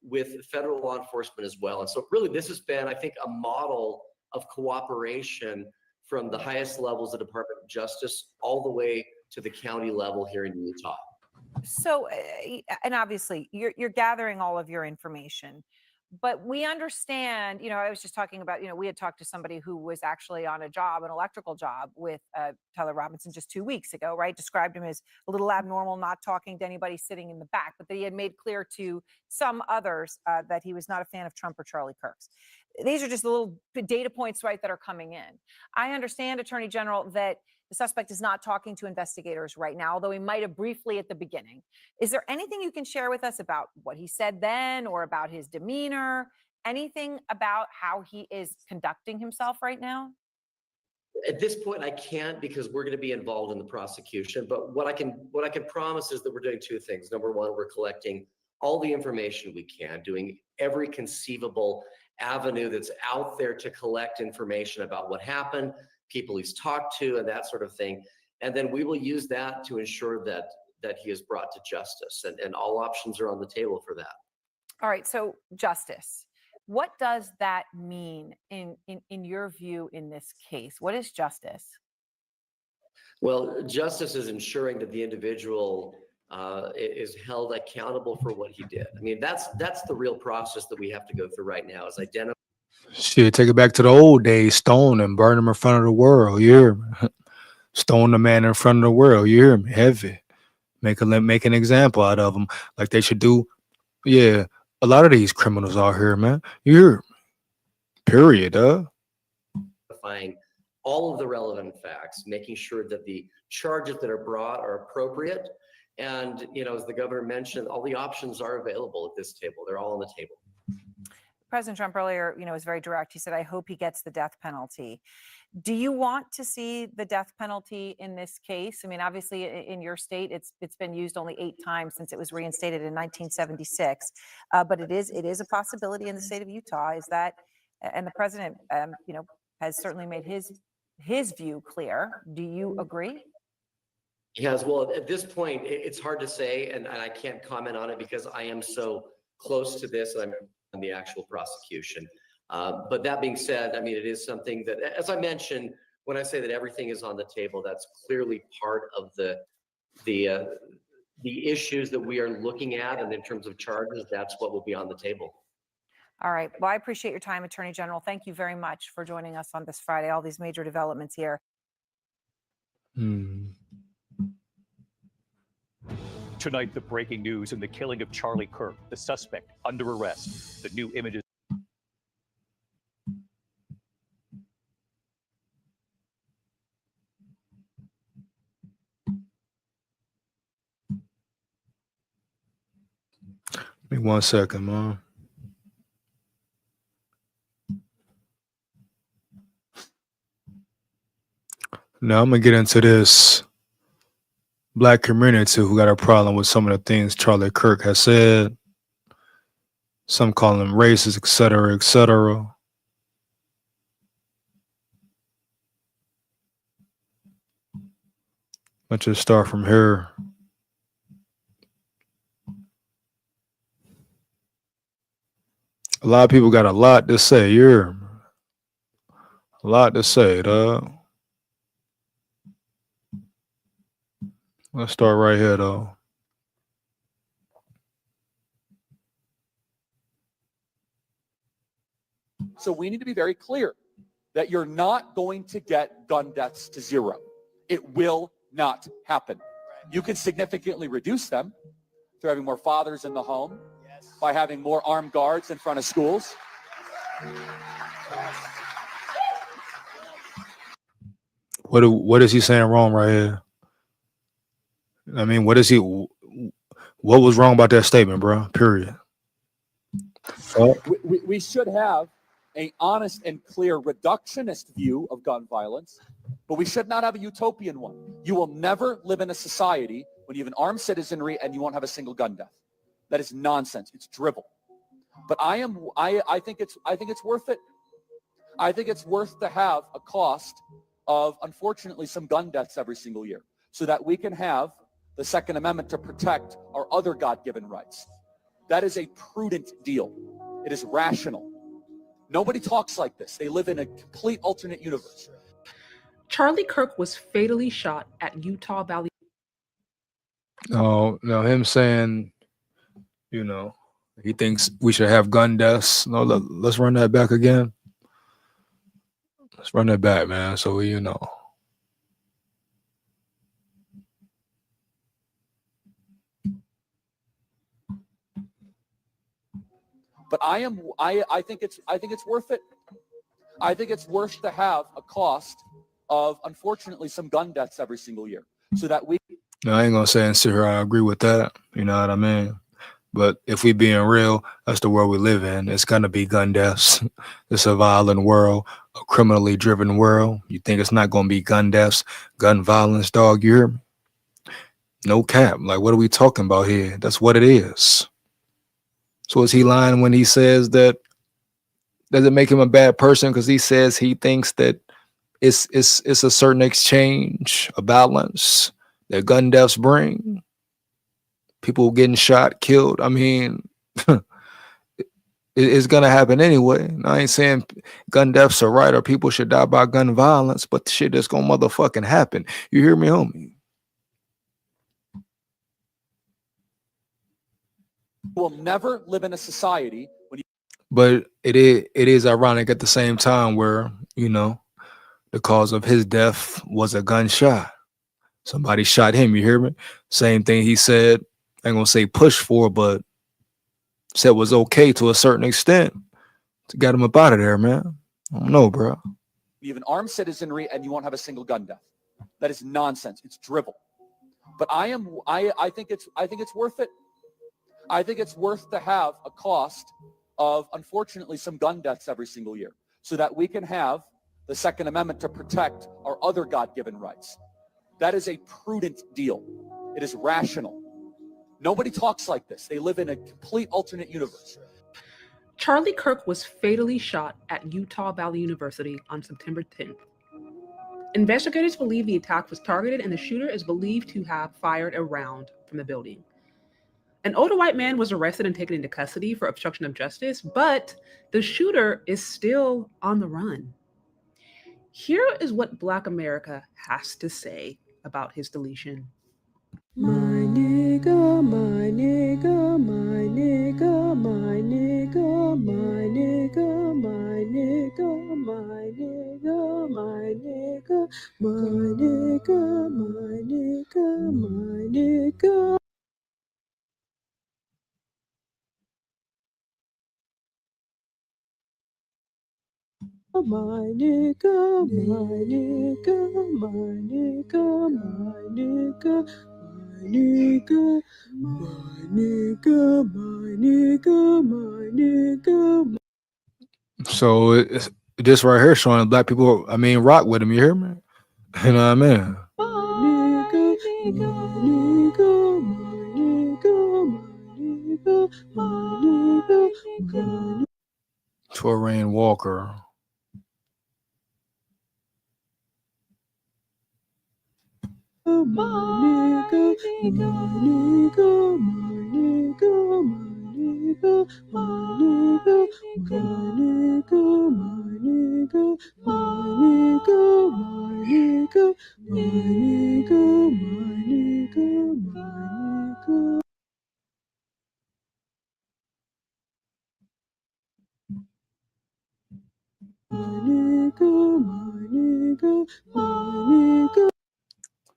with federal law enforcement as well. And so really this has been, I think, a model of cooperation from the highest levels of the Department of Justice all the way to the county level here in Utah. So, and obviously you're gathering all of your information, but we understand, I was just talking about, we had talked to somebody who was actually on an electrical job with Tyler Robinson just 2 weeks ago, right? Described him as a little abnormal, not talking to anybody sitting in the back, but that he had made clear to some others that he was not a fan of Trump or Charlie Kirk's. These are just little data points, right, that are coming in. I understand, Attorney General, that the suspect is not talking to investigators right now, although he might have briefly at the beginning. Is there anything you can share with us about what he said then or about his demeanor? Anything about how he is conducting himself right now? At this point, I can't, because we're going to be involved in the prosecution. But what I can promise is that we're doing two things. Number one, we're collecting all the information we can, doing every conceivable avenue that's out there to collect information about what happened, people he's talked to, and that sort of thing. And then we will use that to ensure that he is brought to justice, and all options are on the table for that. All right, so justice. What does that mean in your view in this case? What is justice? Well, justice is ensuring that the individual is held accountable for what he did. I mean, that's the real process that we have to go through right now, is identify. Shit, take it back to the old days, stone and burn him in front of the world. You hear me? Stone the man in front of the world. You hear me? Heavy. Make an example out of them, like they should do. Yeah, a lot of these criminals out here, man. You hear me? Period. Identifying all of the relevant facts, making sure that the charges that are brought are appropriate. And, as the governor mentioned, all the options are available at this table. They're all on the table. President Trump earlier, was very direct. He said, I hope he gets the death penalty. Do you want to see the death penalty in this case? I mean, obviously in your state, it's been used only 8 times since it was reinstated in 1976. But it is a possibility in the state of Utah, is that, and the president, has certainly made his view clear. Do you agree? Yes, well, at this point, it's hard to say, and I can't comment on it because I am so close to this. I'm on the actual prosecution. But that being said, I mean, it is something that, as I mentioned, when I say that everything is on the table, that's clearly part of the issues that we are looking at. And in terms of charges, that's what will be on the table. All right. Well, I appreciate your time, Attorney General. Thank you very much for joining us on this Friday. All these major developments here. Tonight, the breaking news in the killing of Charlie Kirk, the suspect under arrest. The new images. Give me 1 second, man. Now I'm gonna get into this black community who got a problem with some of the things Charlie Kirk has said. Some call him racist, etc., etc. Let's just start from here. A lot of people got a lot to say. A lot to say, dog. Let's start right here, though. So we need to be very clear that you're not going to get gun deaths to zero. It will not happen. You can significantly reduce them through having more fathers in the home, by having more armed guards in front of schools. What is he saying wrong right here? I mean, what was wrong about that statement, bro? Period. We should have an honest and clear reductionist view of gun violence, but we should not have a utopian one. You will never live in a society when you have an armed citizenry and you won't have a single gun death. That is nonsense. It's drivel. But I think it's worth it. I think it's worth to have a cost of, unfortunately, some gun deaths every single year so that we can have the Second Amendment to protect our other God-given rights. That is a prudent deal. It is rational. Nobody talks like this. They live in a complete alternate universe. Charlie Kirk was fatally shot at Utah Valley. No, him saying, he thinks we should have gun deaths. No, let's run that back again. Let's run that back, man. So But I think it's worth it. I think it's worth to have a cost of, unfortunately, some gun deaths every single year so that we. No, I ain't gonna say and sit here. I agree with that. You know what I mean? But if we being real, that's the world we live in. It's gonna be gun deaths. It's a violent world, a criminally driven world. You think it's not gonna be gun deaths, gun violence, dog? You hear me? No cap. Like, what are we talking about here? That's what it is. So is he lying when he says that? Does it make him a bad person because he says he thinks that it's a certain exchange, a balance that gun deaths bring? People getting shot, killed. I mean, it's gonna happen anyway. I ain't saying gun deaths are right or people should die by gun violence, but the shit that's gonna motherfucking happen. You hear me, homie? will never live in a society when you. But it is ironic at the same time where, the cause of his death was a gunshot. Somebody shot him, you hear me? Same thing he said, I ain't gonna say push for, but said was okay to a certain extent to get him up out of there, man. I don't know, bro. You have an armed citizenry and you won't have a single gun death. That is nonsense. It's drivel. But I think it's worth it. I think it's worth to have a cost of, unfortunately, some gun deaths every single year so that we can have the Second Amendment to protect our other God-given rights. That is a prudent deal. It is rational. Nobody talks like this. They live in a complete alternate universe. Charlie Kirk was fatally shot at Utah Valley University on September 10th. Investigators believe the attack was targeted and the shooter is believed to have fired a round from the building. An older white man was arrested and taken into custody for obstruction of justice, but the shooter is still on the run. Here is what Black America has to say about his deletion. My nigga, my nigga, my nigga, my nigga, my nigga, my nigga, my nigga, my nigga, my nigga, my nigga, my nigga. My nigga, my nigga, my nigga, my nigga, my nigga, my nigga, my nigga, my nigga. So it's this right here showing black people, I mean, rock with him, you hear me? You know what I mean? Torain Walker.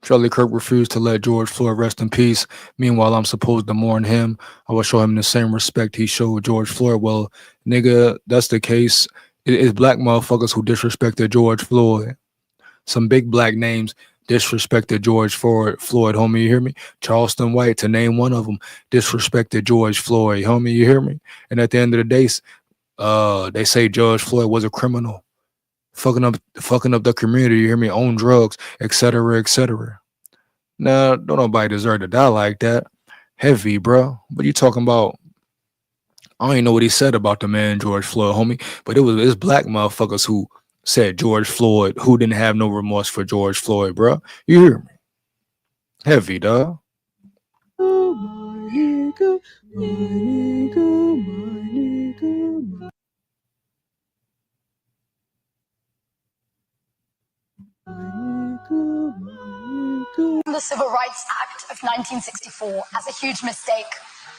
Charlie Kirk refused to let George Floyd rest in peace. Meanwhile, I'm supposed to mourn him. I will show him the same respect he showed George Floyd. Well, nigga, that's the case. It's black motherfuckers who disrespected George Floyd. Some big black names disrespected George Floyd, homie, you hear me? Charleston White, to name one of them, disrespected George Floyd, homie, you hear me? And at the end of the day, they say George Floyd was a criminal. Fucking up the community, you hear me, on drugs, etc., etc. Now, don't nobody deserve to die like that. Heavy, bro. But you talking about, I don't even know what he said about the man George Floyd, homie, but it's black motherfuckers who said George Floyd, who didn't have no remorse for George Floyd, bro. You hear me? Heavy, dog. The Civil Rights Act of 1964 as a huge mistake.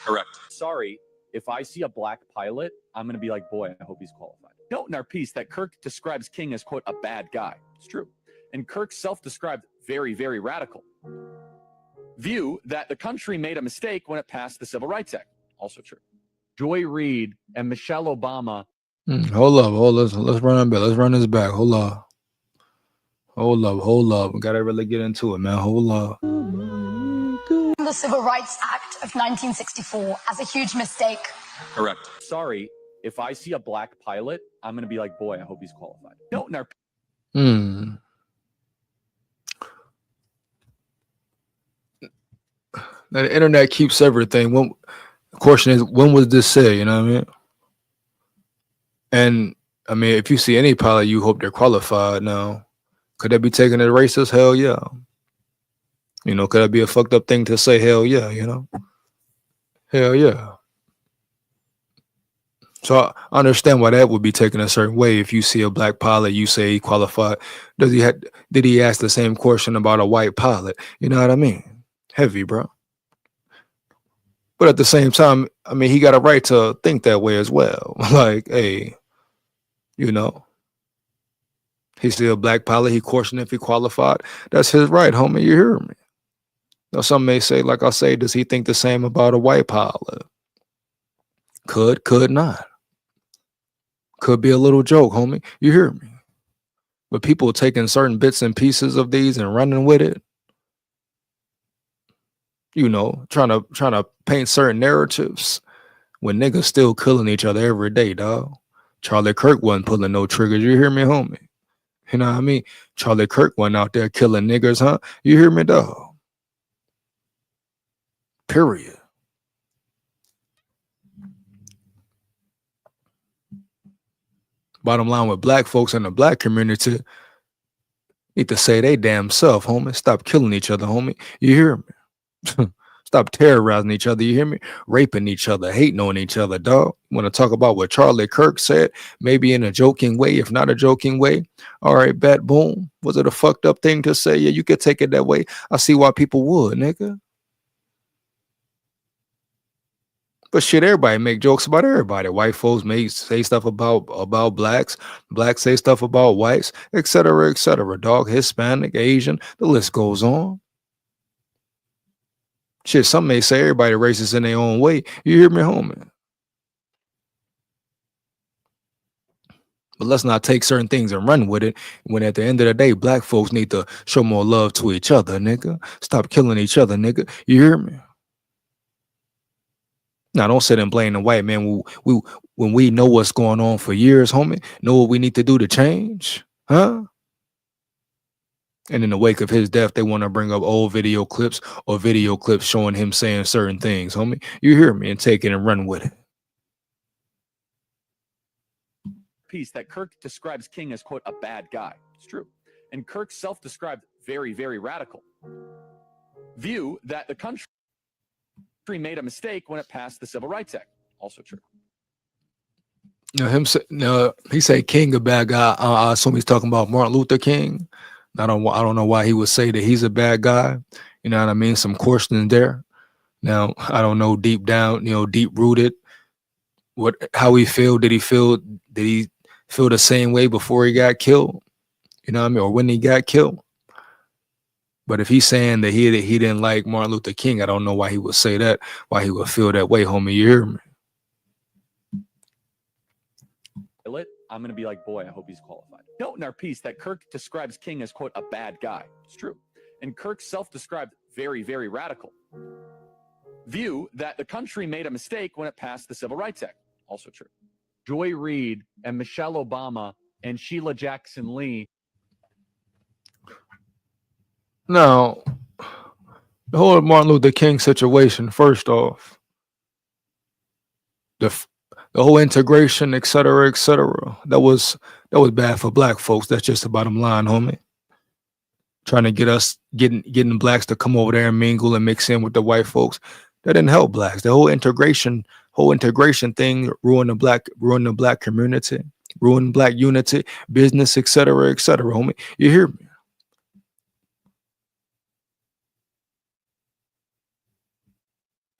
Correct. Sorry, if I see a black pilot, I'm going to be like, boy, I hope he's qualified. Note in our piece that Kirk describes King as, quote, a bad guy. It's true. And Kirk self-described very, very radical view that the country made a mistake when it passed the Civil Rights Act. Also true. Joy Reid and Michelle Obama. Hold up. Let's run it back. Let's run this back. Hold up. We gotta really get into it, man. Hold up. The Civil Rights Act of 1964 as a huge mistake. Correct. Sorry, if I see a black pilot, I'm going to be like, boy, I hope he's qualified. Note in our Now, the internet keeps everything. The question is, when was this said? You know what I mean? And I mean, if you see any pilot, you hope they're qualified. Now, could they be taking it racist? Hell yeah. You know, could that be a fucked up thing to say? Hell yeah. You know, hell yeah. So I understand why that would be taken a certain way. If you see a black pilot, you say he qualified. Did he ask the same question about a white pilot? You know what I mean? Heavy, bro. But at the same time, I mean, he got a right to think that way as well. Like, hey, you know, he's still a black pilot. He questioned if he qualified. That's his right, homie. You hear me? Now, some may say, like I say, does he think the same about a white pilot? Could not. Could be a little joke, homie. You hear me? But people taking certain bits and pieces of these and running with it, you know, trying to paint certain narratives when niggas still killing each other every day, dog. Charlie Kirk wasn't pulling no triggers. You hear me, homie? You know what I mean? Charlie Kirk wasn't out there killing niggas, huh? You hear me, dog? Period. Bottom line with black folks in the black community need to say they damn self, homie. Stop killing each other, homie. You hear me? Stop terrorizing each other. You hear me? Raping each other, hating on each other, dog. Want to talk about what Charlie Kirk said? Maybe in a joking way, if not a joking way. All right, bet, boom. Was it a fucked up thing to say? Yeah, you could take it that way. I see why people would, nigga. But shit, everybody make jokes about everybody. White folks may say stuff about blacks. Blacks say stuff about whites, etc., etc. Dog, Hispanic, Asian, the list goes on. Shit, some may say everybody racist in their own way. You hear me, homie? But let's not take certain things and run with it. When at the end of the day, black folks need to show more love to each other, nigga. Stop killing each other, nigga. You hear me? Now, don't sit and blame the white man when we know what's going on for years, homie. Know what we need to do to change, huh? And in the wake of his death, they want to bring up old video clips or video clips showing him saying certain things, homie. You hear me? And take it and run with it. Piece that Kirk describes King as, quote, a bad guy. It's true. And Kirk self-described very, very radical view that the country made a mistake when it passed the Civil Rights Act. Also true. Now, he say King a bad guy. I assume he's talking about Martin Luther King. I don't know why he would say that he's a bad guy. You know what I mean? Some questions there. Now, I don't know deep down, deep rooted, how he feel. Did he feel the same way before he got killed? You know what I mean? Or when he got killed? But if he's saying that he didn't like Martin Luther King, I don't know why he would say that, why he would feel that way, homie. You hear me? I'm going to be like, boy, I hope he's qualified. Note in our piece that Kirk describes King as, quote, a bad guy. It's true. And Kirk self-described very, very radical view that the country made a mistake when it passed the Civil Rights Act. Also true. Joy Reid and Michelle Obama and Sheila Jackson Lee. Now, the whole Martin Luther King situation, first off, the whole integration, et cetera, that was bad for black folks. That's just the bottom line, homie. Trying to get us getting blacks to come over there and mingle and mix in with the white folks. That didn't help blacks. The whole integration thing ruined the black community, ruined black unity, business, et cetera, homie. You hear me?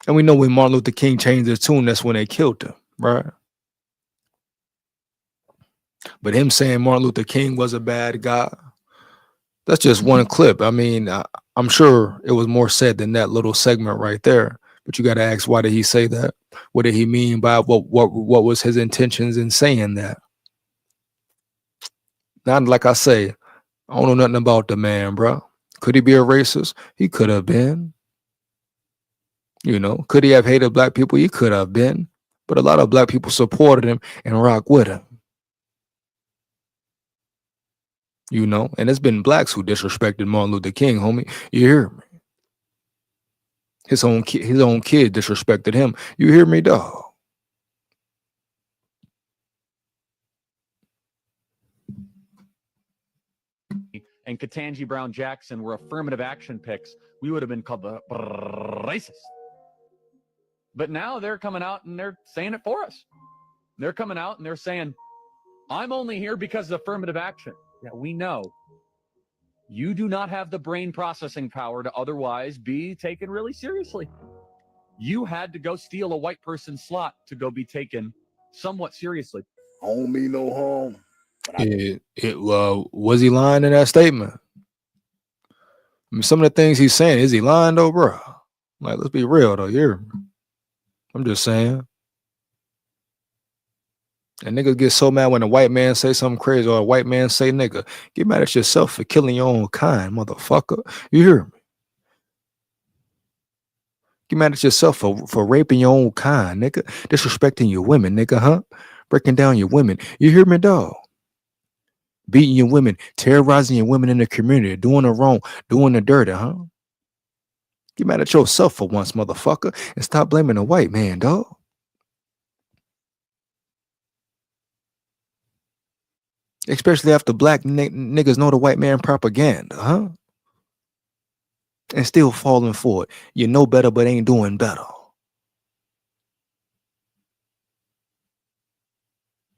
And we know when Martin Luther King changed his tune, that's when they killed him, right? But him saying Martin Luther King was a bad guy, that's just one clip. I mean, I'm sure it was more said than that little segment right there. But you got to ask, why did he say that? What did he mean by what was his intentions in saying that? Not like I say, I don't know nothing about the man, bro. Could he be a racist? He could have been. Could he have hated black people? He could have been. But a lot of black people supported him and rock with him. And it's been blacks who disrespected Martin Luther King, homie. You hear me? His own kid disrespected him. You hear me, dog? And Ketanji Brown Jackson were affirmative action picks, we would have been called the racist. But now they're coming out and they're saying it for us. They're coming out and they're saying, I'm only here because of affirmative action. Yeah, we know. You do not have the brain processing power to otherwise be taken really seriously. You had to go steal a white person's slot to go be taken somewhat seriously. I don't mean no harm. Was he lying in that statement? I mean, some of the things he's saying, is he lying though, bro? Like, let's be real though. I'm just saying. And niggas get so mad when a white man say something crazy or a white man say nigga. Get mad at yourself for killing your own kind, motherfucker. You hear me? Get mad at yourself for raping your own kind, nigga. Disrespecting your women, nigga, huh? Breaking down your women. You hear me, dog? Beating your women, terrorizing your women in the community, doing the wrong, doing the dirty, huh? Get mad at yourself for once, motherfucker, and stop blaming the white man, dog. Especially after black niggas know the white man propaganda, huh? And still falling for it. You know better, but ain't doing better.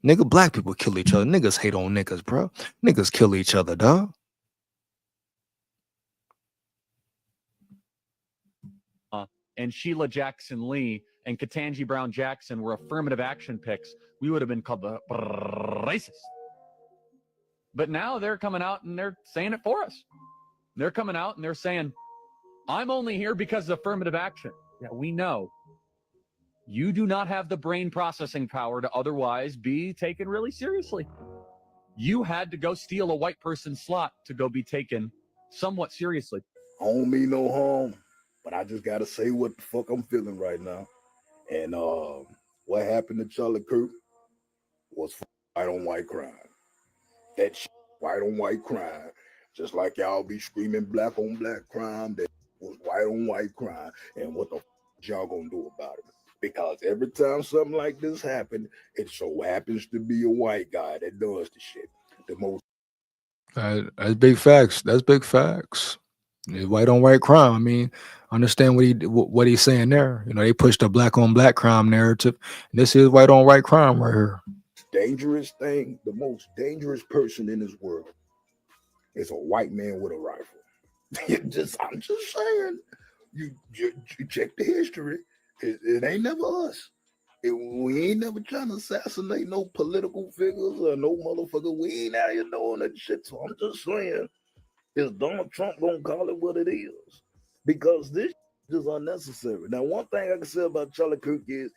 Nigga, black people kill each other. Niggas hate on niggas, bro. Niggas kill each other, dog. And Sheila Jackson Lee and Ketanji Brown Jackson were affirmative action picks, we would have been called the racist. But now they're coming out and they're saying it for us. They're coming out and they're saying, I'm only here because of affirmative action. Yeah, we know. You do not have the brain processing power to otherwise be taken really seriously. You had to go steal a white person's slot to go be taken somewhat seriously. I don't mean no harm, but I just gotta say what the fuck I'm feeling right now. And what happened to Charlie Kirk was white on white crime. That shit, white on white crime. Just like y'all be screaming black on black crime, that was white on white crime. And what the fuck y'all gonna do about it? Because every time something like this happens, it so happens to be a white guy that does the shit. The most. That's big facts. That's big facts. It's white on white crime. I mean, understand what he's saying there. You know, they pushed the black on black crime narrative. This is white on white crime right here. Dangerous thing, the most dangerous person in this world is a white man with a rifle. I'm just saying. You check the history. It ain't never us. We ain't never trying to assassinate no political figures or no motherfucker. We ain't out here doing that shit. So I'm just saying, is Donald Trump gonna call it what it is? Because this is unnecessary. Now, one thing I can say about Charlie Kirk is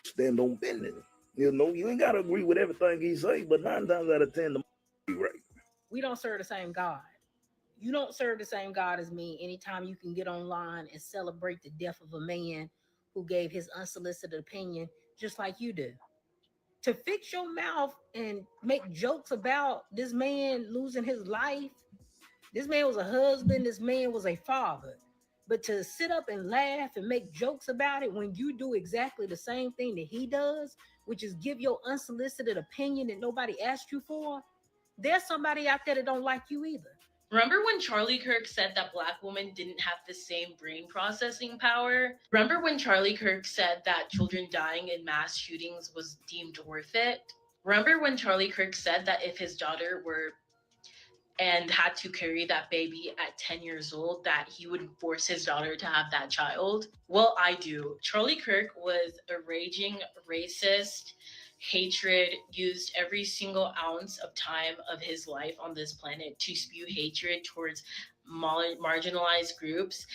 stand on business. You know, you ain't gotta agree with everything he say, but 9 times out of 10, the be right. We don't serve the same God. You don't serve the same God as me. Anytime you can get online and celebrate the death of a man who gave his unsolicited opinion, just like you do. To fix your mouth and make jokes about this man losing his life. This man was a husband. This man was a father. But to sit up and laugh and make jokes about it when you do exactly the same thing that he does, which is give your unsolicited opinion that nobody asked you for, there's somebody out there that don't like you either. Remember when Charlie Kirk said that Black women didn't have the same brain processing power? Remember when Charlie Kirk said that children dying in mass shootings was deemed worth it? Remember when Charlie Kirk said that if his daughter were and had to carry that baby at 10 years old, that he would force his daughter to have that child? Well, I do. Charlie Kirk was a raging racist. Hatred, used every single ounce of time of his life on this planet to spew hatred towards marginalized groups.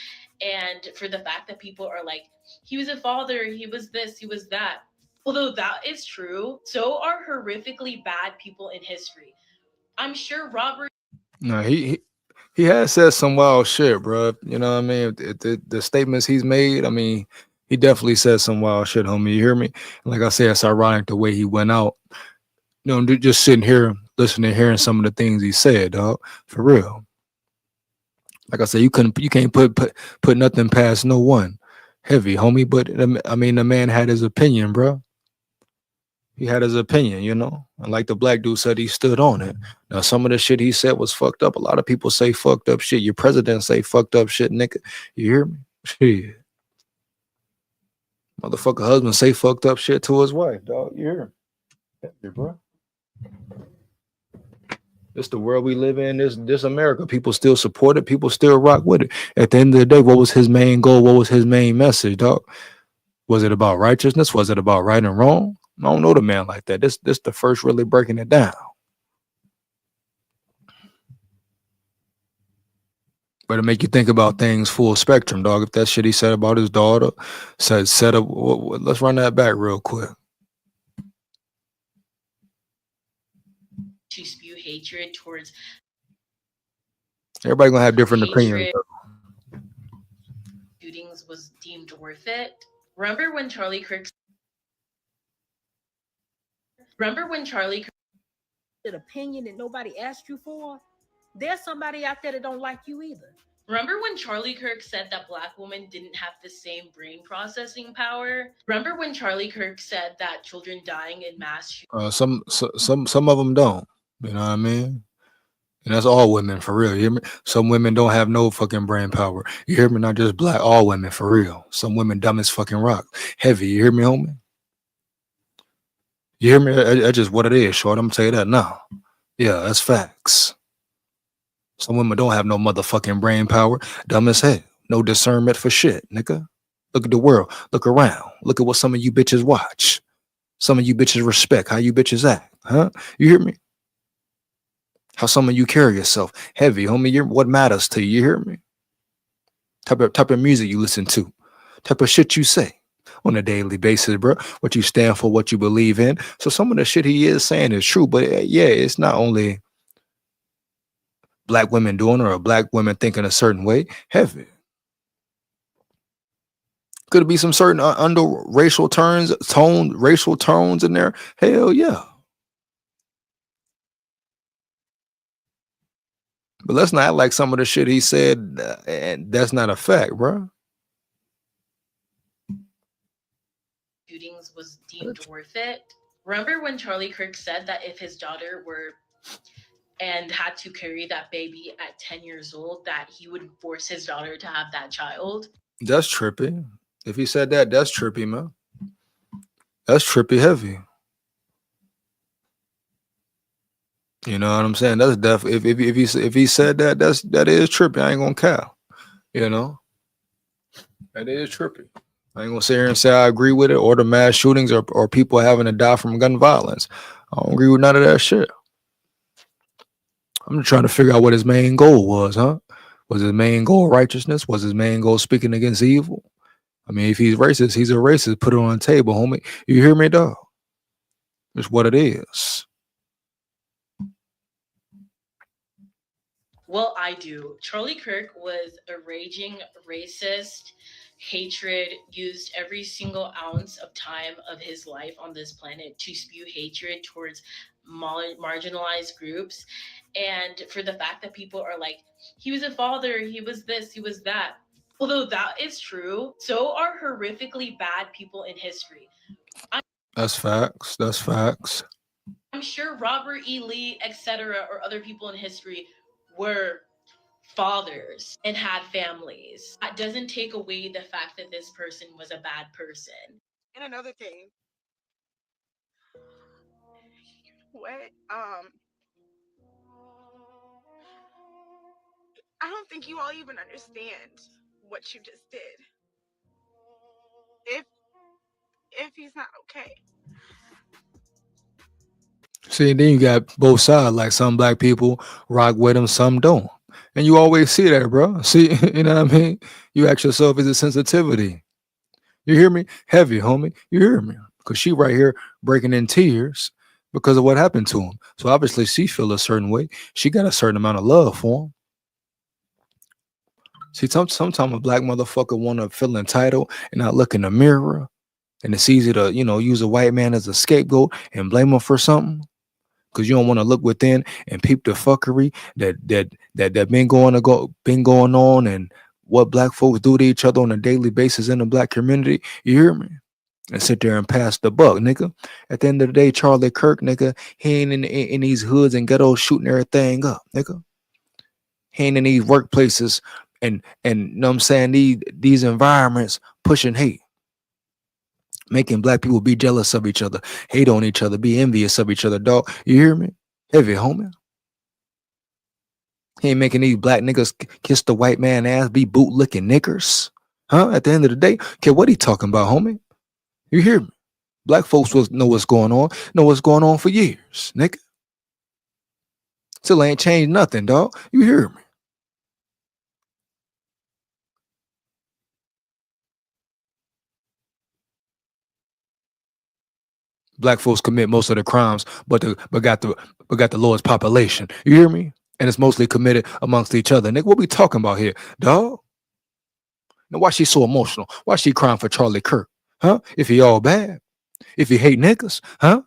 And for the fact that people are like, he was a father, he was this, he was that. Although that is true, so are horrifically bad people in history. I'm sure Robert. No, he has said some wild shit, bro. You know what I mean? The statements he's made, I mean, he definitely said some wild shit, homie. You hear me? Like I said, it's ironic the way he went out. You know, just sitting here, listening, hearing some of the things he said, dog. For real. Like I said, you can't put nothing past no one. Heavy, homie. But I mean, the man had his opinion, bro. He had his opinion, you know. And like the black dude said, he stood on it. Now, some of the shit he said was fucked up. A lot of people say fucked up shit. Your president say fucked up shit, nigga. You hear me? Shit. Motherfucker husband say fucked up shit to his wife, dog. You hear me? Yeah, bro. This the world we live in. This America. People still support it. People still rock with it. At the end of the day, what was his main goal? What was his main message, dog? Was it about righteousness? Was it about right and wrong? I don't know the man like that. This the first really breaking it down. But it make you think about things full spectrum, dog. If that shit he said about his daughter, set up. Let's run that back real quick. To spew hatred towards. Everybody gonna have different opinions. Shootings was deemed worth it. Remember when Charlie Kirk? An opinion that nobody asked you for? There's somebody out there that don't like you either. Remember when Charlie Kirk said that Black women didn't have the same brain processing power? Remember when Charlie Kirk said that children dying in mass shootings? Some of them don't. You know what I mean? And that's all women, for real. You hear me? Some women don't have no fucking brain power. You hear me? Not just black, all women, for real. Some women dumb as fucking rock. Heavy, you hear me, homie? You hear me? That's just what it is, short. I'm gonna tell you that now. Yeah, that's facts. Some women don't have no motherfucking brain power. Dumb as hell. No discernment for shit, nigga. Look at the world. Look around. Look at what some of you bitches watch. Some of you bitches respect how you bitches act. Huh? You hear me? How some of you carry yourself. Heavy, homie. What matters to you? You hear me? Type of music you listen to. Type of shit you say. on a daily basis, bro. What you stand for, what you believe in. So some of the shit he is saying is true, but yeah, it's not only black women doing it or black women thinking a certain way. Heavy. Could it be some certain under racial racial tones in there? Hell yeah. But let's not act like some of the shit he said, and that's not a fact, bro. Shootings was deemed worth it. Remember when Charlie Kirk said that if his daughter were and had to carry that baby at 10 years old, that he would force his daughter to have that child? That's trippy. If he said that, that's trippy, man. That's trippy heavy. You know what I'm saying? That's definitely if he said that, that is trippy. I ain't gonna care. You know, that is trippy. I ain't gonna sit here and say I agree with it, or the mass shootings, or people having to die from gun violence. I don't agree with none of that shit. I'm just trying to figure out what his main goal was, huh? Was his main goal righteousness? Was his main goal speaking against evil? I mean, if he's racist, he's a racist. Put it on the table, homie. You hear me, dog? It's what it is. Well, I do. Charlie Kirk was a raging racist. Hatred, used every single ounce of time of his life on this planet to spew hatred towards marginalized groups. And for the fact that people are like, he was a father, he was this, he was that. Although that is true, so are horrifically bad people in history. That's facts. That's facts. I'm sure Robert E. Lee, etc., or other people in history were fathers and had families. That doesn't take away the fact that this person was a bad person. And another thing, what I don't think you all even understand what you just did. If he's not okay. See, and then you got both sides. Like some black people rock with him, some don't. And you always see that, bro. See, you know what I mean? You ask yourself, is it sensitivity? You hear me? Heavy, homie. You hear me? Because she right here breaking in tears because of what happened to him. So obviously she feel a certain way. She got a certain amount of love for him. See, sometimes a black motherfucker want to feel entitled and not look in the mirror. And it's easy to, use a white man as a scapegoat and blame him for something. Because you don't want to look within and peep the fuckery that been going on and what black folks do to each other on a daily basis in the black community. You hear me? And sit there and pass the buck, nigga. At the end of the day, Charlie Kirk, nigga, he ain't in these hoods and ghettos shooting everything up, nigga. He ain't in these workplaces and you know what I'm saying, these environments pushing hate. Making black people be jealous of each other, hate on each other, be envious of each other, dog. You hear me? Heavy, homie. He ain't making these black niggas kiss the white man ass, be boot licking niggas. Huh? At the end of the day, okay, what he talking about, homie? You hear me? Black folks know what's going on for years, nigga. Still ain't changed nothing, dog. You hear me? Black folks commit most of the crimes, but got the lowest population. You hear me? And it's mostly committed amongst each other. Nigga, what we talking about here, dog? Now, why she so emotional? Why she crying for Charlie Kirk? Huh? If he all bad? If he hate niggas? Huh?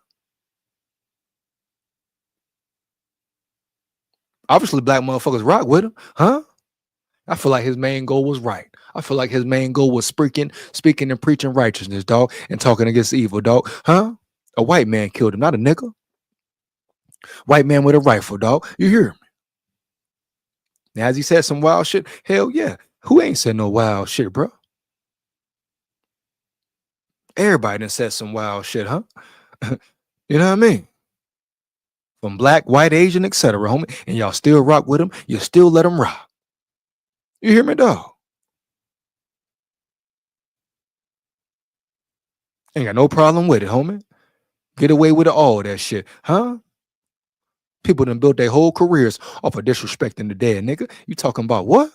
Obviously, black motherfuckers rock with him. Huh? I feel like his main goal was right. I feel like his main goal was speaking and preaching righteousness, dog, and talking against evil, dog. Huh? A white man killed him, not a nigga. White man with a rifle, dog. You hear me? Now, has he said some wild shit? Hell yeah. Who ain't said no wild shit, bro? Everybody done said some wild shit, huh? You know what I mean? From black, white, Asian, etc., homie. And y'all still rock with him. You still let him rock. You hear me, dog? Ain't got no problem with it, homie. Get away with all that shit, huh? People done built their whole careers off of disrespecting the dead, nigga. You talking about what?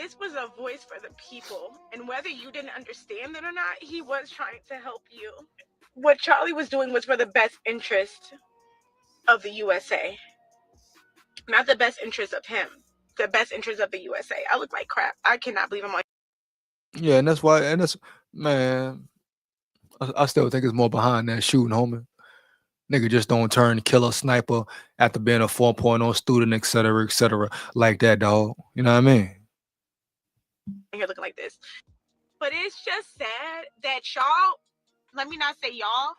this was a voice for the people, and whether you didn't understand it or not, he was trying to help you. What Charlie was doing was for the best interest of the USA, not the best interest of him, the best interest of the USA. I look like crap. I cannot believe I'm on. Yeah, and that's why, and that's, man, I still think it's more behind that shooting, homie. Nigga just don't turn killer sniper after being a 4.0 student, et cetera, like that, dog. You know what I mean? Here looking like this. But it's just sad that y'all, let me not say y'all,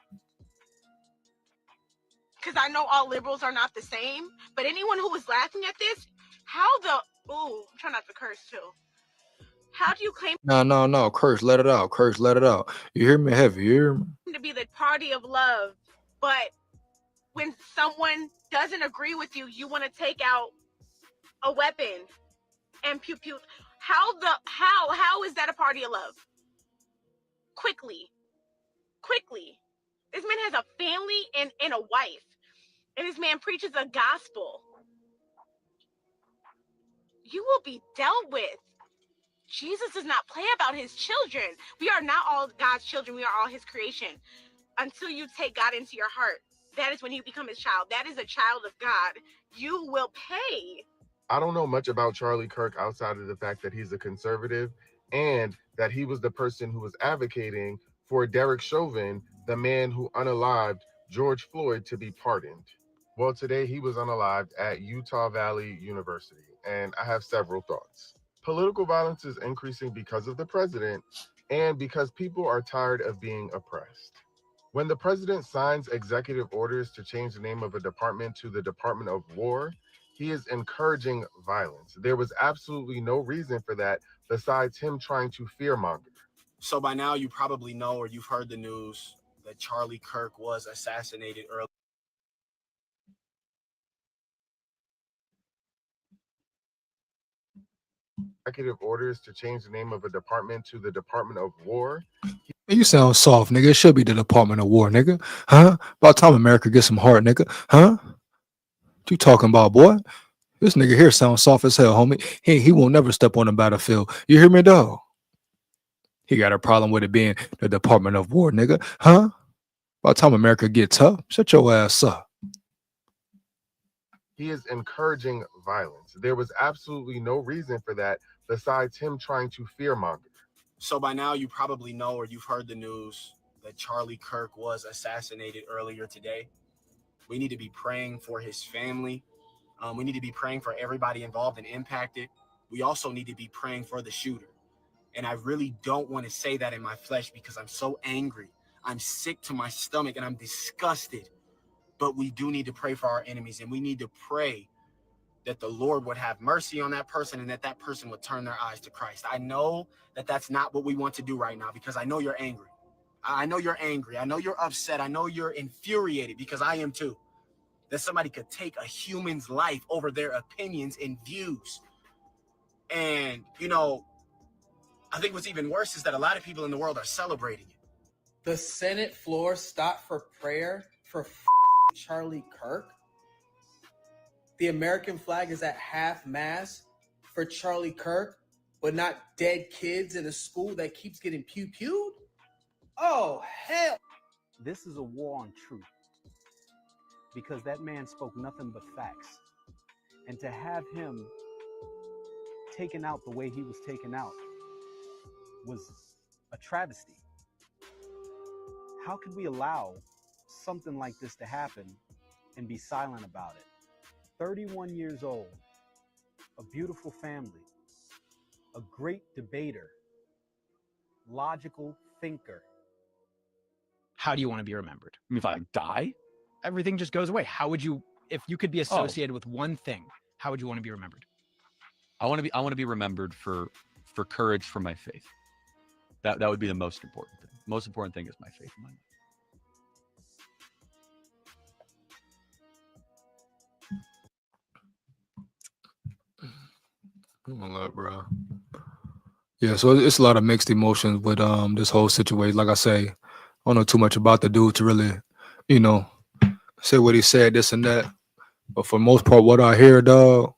because I know all liberals are not the same, but anyone who was laughing at this, how the, ooh, I'm trying not to curse too. How do you claim No, curse, let it out. Curse, let it out. You hear me heavy, you hear me? to be the party of love, but when someone doesn't agree with you, you want to take out a weapon and pew pew. How is that a party of love? Quickly. This man has a family and a wife, and this man preaches a gospel. You will be dealt with. Jesus does not play about his children. We are not all God's children. We are all his creation. Until you take God into your heart, that is when you become his child. That is a child of God. You will pay. I don't know much about Charlie Kirk outside of the fact that he's a conservative and that he was the person who was advocating for Derek Chauvin, the man who unalived George Floyd, to be pardoned. Well, today he was unalived at Utah Valley University, and I have several thoughts. Political violence is increasing because of the president and because people are tired of being oppressed. When the president signs executive orders to change the name of a department to the Department of War, he is encouraging violence. There was absolutely no reason for that besides him trying to fearmonger. So by now you probably know, or you've heard the news, that Charlie Kirk was assassinated early. Executive orders to change the name of a department to the Department of War. You sound soft, nigga. It should be the Department of War, nigga. Huh? About time America get some heart, nigga. Huh? What you talking about, boy? This nigga here sounds soft as hell, homie. He won't never step on the battlefield. You hear me, dog? He got a problem with it being the Department of War, nigga. Huh? By the time America get tough, shut your ass up. He is encouraging violence. There was absolutely no reason for that besides him trying to fearmonger. So by now you probably know, or you've heard the news, that Charlie Kirk was assassinated earlier today. We need to be praying for his family. We need to be praying for everybody involved and impacted. We also need to be praying for the shooter. And I really don't want to say that in my flesh because I'm so angry. I'm sick to my stomach and I'm disgusted. But we do need to pray for our enemies, and we need to pray that the Lord would have mercy on that person and that that person would turn their eyes to Christ. I know that that's not what we want to do right now because I know you're angry. I know you're angry. I know you're upset. I know you're infuriated because I am too. That somebody could take a human's life over their opinions and views. And, you know, I think what's even worse is that a lot of people in the world are celebrating it. The Senate floor stopped for prayer for Charlie Kirk. The American flag is at half mast for Charlie Kirk, but not dead kids in a school that keeps getting pew-pewed? Oh, hell. This is a war on truth because that man spoke nothing but facts. And to have him taken out the way he was taken out was a travesty. How could we allow something like this to happen and be silent about it? 31 years old, a beautiful family, a great debater, logical thinker. How do you want to be remembered? I mean, if I die, Everything just goes away. How would you, if you could be associated with one thing, how would you want to be remembered? I want to be remembered for courage for my faith. That would be the most important thing. Most important thing is my faith in my life. Bro. Yeah, so it's a lot of mixed emotions with this whole situation. Like I say, I don't know too much about the dude to really, you know, say what he said, this and that. But for the most part, what I hear, dog,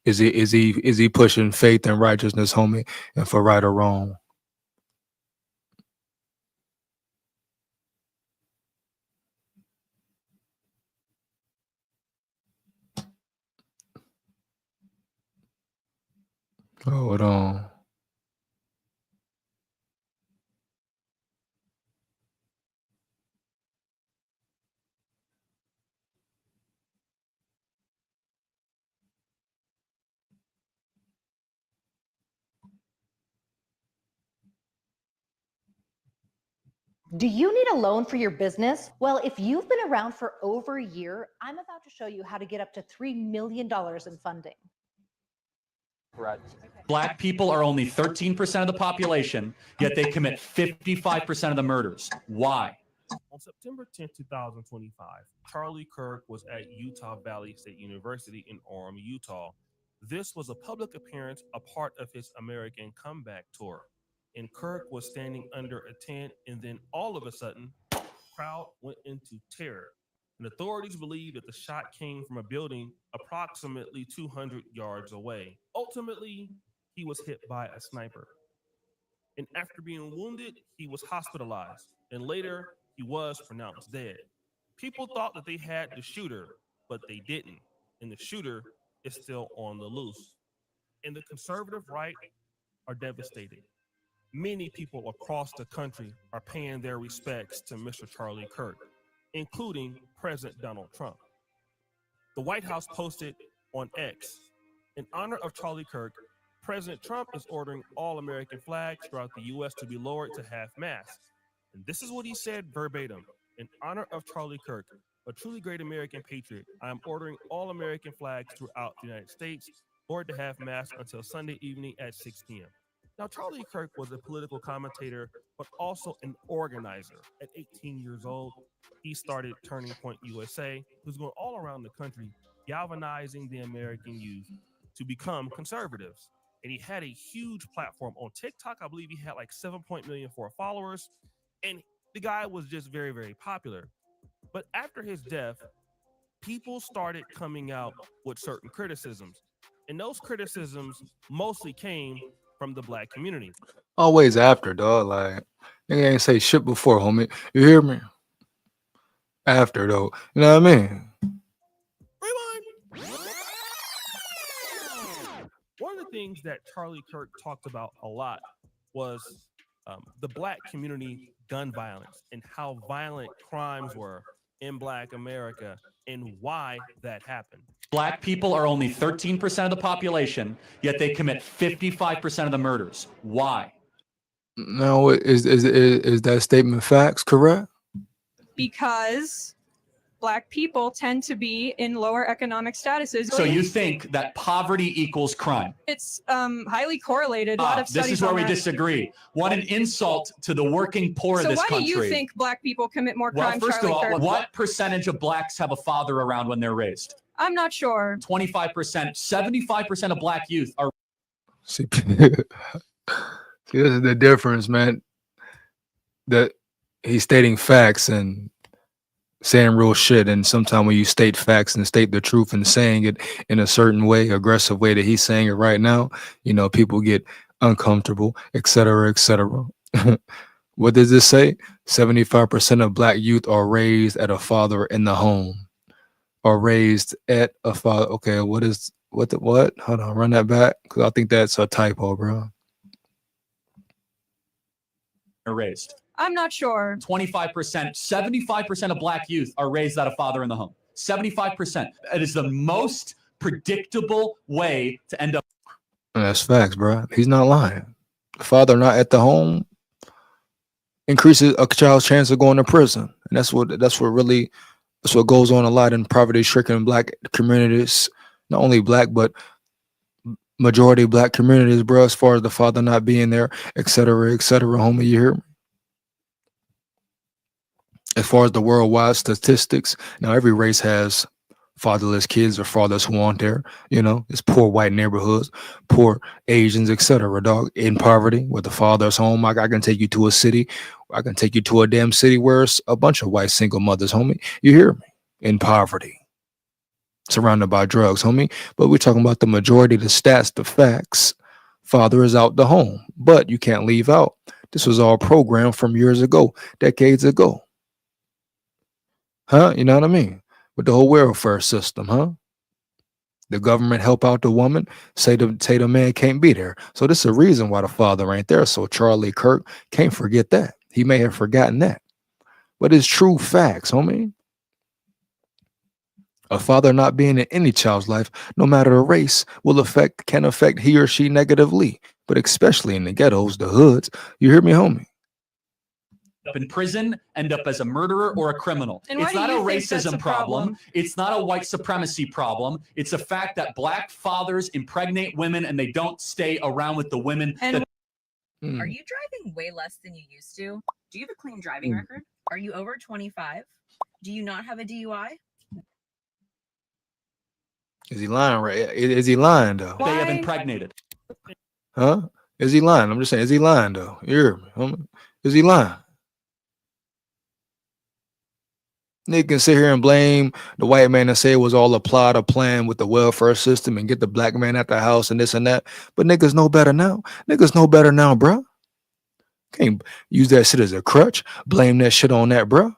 Is he pushing faith and righteousness, homie, and for right or wrong? Hold on. Do you need a loan for your business? Well, if you've been around for over a year, I'm about to show you how to get up to $3 million in funding. Black people are only 13% of the population, yet they commit 55% of the murders. Why? On September 10, 2025, Charlie Kirk was at Utah Valley State University in Orem, Utah. This was a public appearance, a part of his American comeback tour. And Kirk was standing under a tent, and then all of a sudden, the crowd went into terror. And authorities believe that the shot came from a building approximately 200 yards away. Ultimately, he was hit by a sniper. And after being wounded, he was hospitalized. And later, he was pronounced dead. People thought that they had the shooter, but they didn't. And the shooter is still on the loose. And the conservative right are devastated. Many people across the country are paying their respects to Mr. Charlie Kirk, including President Donald Trump. The White House posted on X, in honor of Charlie Kirk, President Trump is ordering all American flags throughout the U.S. to be lowered to half-mast. And this is what he said verbatim. In honor of Charlie Kirk, a truly great American patriot, I am ordering all American flags throughout the United States lowered to half-mast until Sunday evening at 6 p.m. Now, Charlie Kirk was a political commentator, but also an organizer. At 18 years old, he started Turning Point USA, who's going all around the country, galvanizing the American youth to become conservatives. And he had a huge platform on TikTok. I believe he had like 7.4 million followers. And the guy was just very, very popular. But after his death, people started coming out with certain criticisms. And those criticisms mostly came from the Black community. Always after, dog. Like, nigga ain't say shit before, homie. You hear me? After, though. You know what I mean? One of the things that Charlie Kirk talked about a lot was the Black community gun violence and how violent crimes were in Black America and why that happened. Black people are only 13% of the population, yet they commit 55% of the murders. Why? Now, is that statement facts, correct? Because Black people tend to be in lower economic statuses. So you think that poverty equals crime? It's highly correlated. A lot of This studies is where on we that. disagree. What an insult to the working poor of So this why country. do you think Black people commit more Well, crime, first Charlie of all, Kirk? what percentage of blacks have a father around when they're raised? I'm not sure. 25%. 75% of Black youth are. See, this is the difference, man. That he's stating facts and saying real shit. And sometimes when you state facts and state the truth and saying it in a certain way, aggressive way that he's saying it right now, you know, people get uncomfortable, et cetera, et cetera. What does this say? 75% of Black youth are raised at a father in the home. Are raised at a father. Okay, what? Hold on, run that back, because I think that's a typo, bro. Raised. I'm not sure. 25%, 75% of Black youth are raised at a father in the home. 75%. It is the most predictable way to end up. And that's facts, bro. He's not lying. The father not at the home increases a child's chance of going to prison, and that's what goes on a lot in poverty-stricken Black communities. Not only Black, but majority Black communities, bro. As far as the father not being there, et cetera, homie. You hear me? As far as the worldwide statistics, now every race has fatherless kids or fathers who aren't there. You know, it's poor white neighborhoods, poor Asians, etc. Dog, in poverty, where the father's home. I can take you to a city. I can take you to a damn city where it's a bunch of white single mothers, homie. You hear me? In poverty. surrounded by drugs, homie. But we're talking about the majority, the stats, the facts. Father is out the home, but you can't leave out. This was all programmed from years ago, decades ago. Huh? You know what I mean? With the whole welfare system, huh? The government help out the woman, say the man can't be there. So this is a reason why the father ain't there. So Charlie Kirk can't forget that. He may have forgotten that. But it's true facts, homie. A father not being in any child's life, no matter the race, can affect he or she negatively, but especially in the ghettos, the hoods. You hear me, homie? Up in prison, end up as a murderer or a criminal. And why It's do not a you think that's racism a problem? It's not a white supremacy problem. It's a fact that black fathers impregnate women and they don't stay around with the women. That Are you driving way less than you used to? Do you have a clean driving record? Are you over 25? Do you not have a DUI? Is he lying, right? Is he lying though? they have impregnated. Huh? Is he lying? I'm just saying, is he lying though? You hear me, homie? Is he lying? Nigga can sit here and blame the white man and say it was all a plot, a plan with the welfare system and get the black man at the house and this and that. But niggas know better now. Niggas know better now, bro. Can't use that shit as a crutch. Blame that shit on that, bro.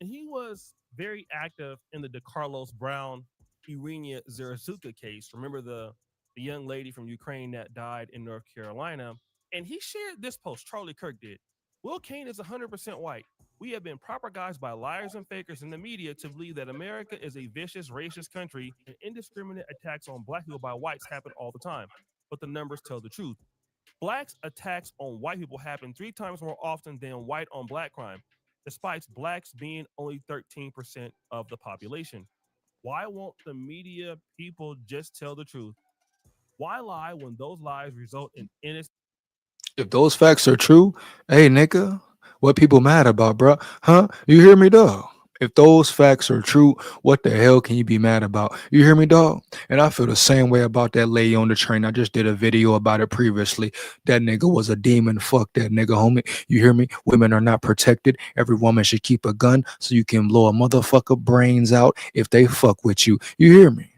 And he was very active in the DeCarlos Brown Irina Zarazuka case. Remember the young lady from Ukraine that died in North Carolina? And he shared this post, Charlie Kirk did. Will Kane is 100% white. We have been propagandized by liars and fakers in the media to believe that America is a vicious, racist country and indiscriminate attacks on black people by whites happen all the time. But the numbers tell the truth. Blacks' attacks on white people happen 3 times more often than white on black crime, despite blacks being only 13% of the population. Why won't the media people just tell the truth? Why lie when those lies result in innocent? If those facts are true, hey, nigga, what people mad about, bro? Huh? You hear me, dog? If those facts are true, what the hell can you be mad about? You hear me, dog? And I feel the same way about that lady on the train. I just did a video about it previously. That nigga was a demon. Fuck that nigga, homie. You hear me? Women are not protected. Every woman should keep a gun so you can blow a motherfucker brains out if they fuck with you. You hear me?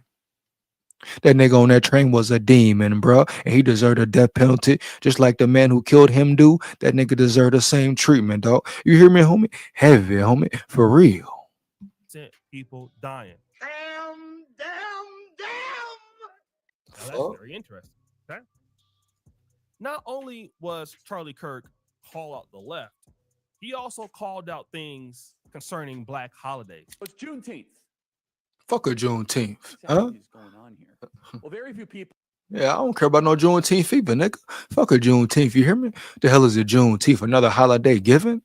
That nigga on that train was a demon, bro, and he deserved a death penalty, just like the man who killed him do. That nigga deserved the same treatment, dog. You hear me, homie? Heavy, homie, for real. People dying. Damn. Now, that's very interesting. Okay. Not only was Charlie Kirk call out the left, he also called out things concerning black holidays. It's Juneteenth. Fuck a Juneteenth, huh? Going on here. Well, very few people. Yeah, I don't care about no Juneteenth either, nigga. Fuck a Juneteenth, you hear me? The hell is a Juneteenth? Another holiday given?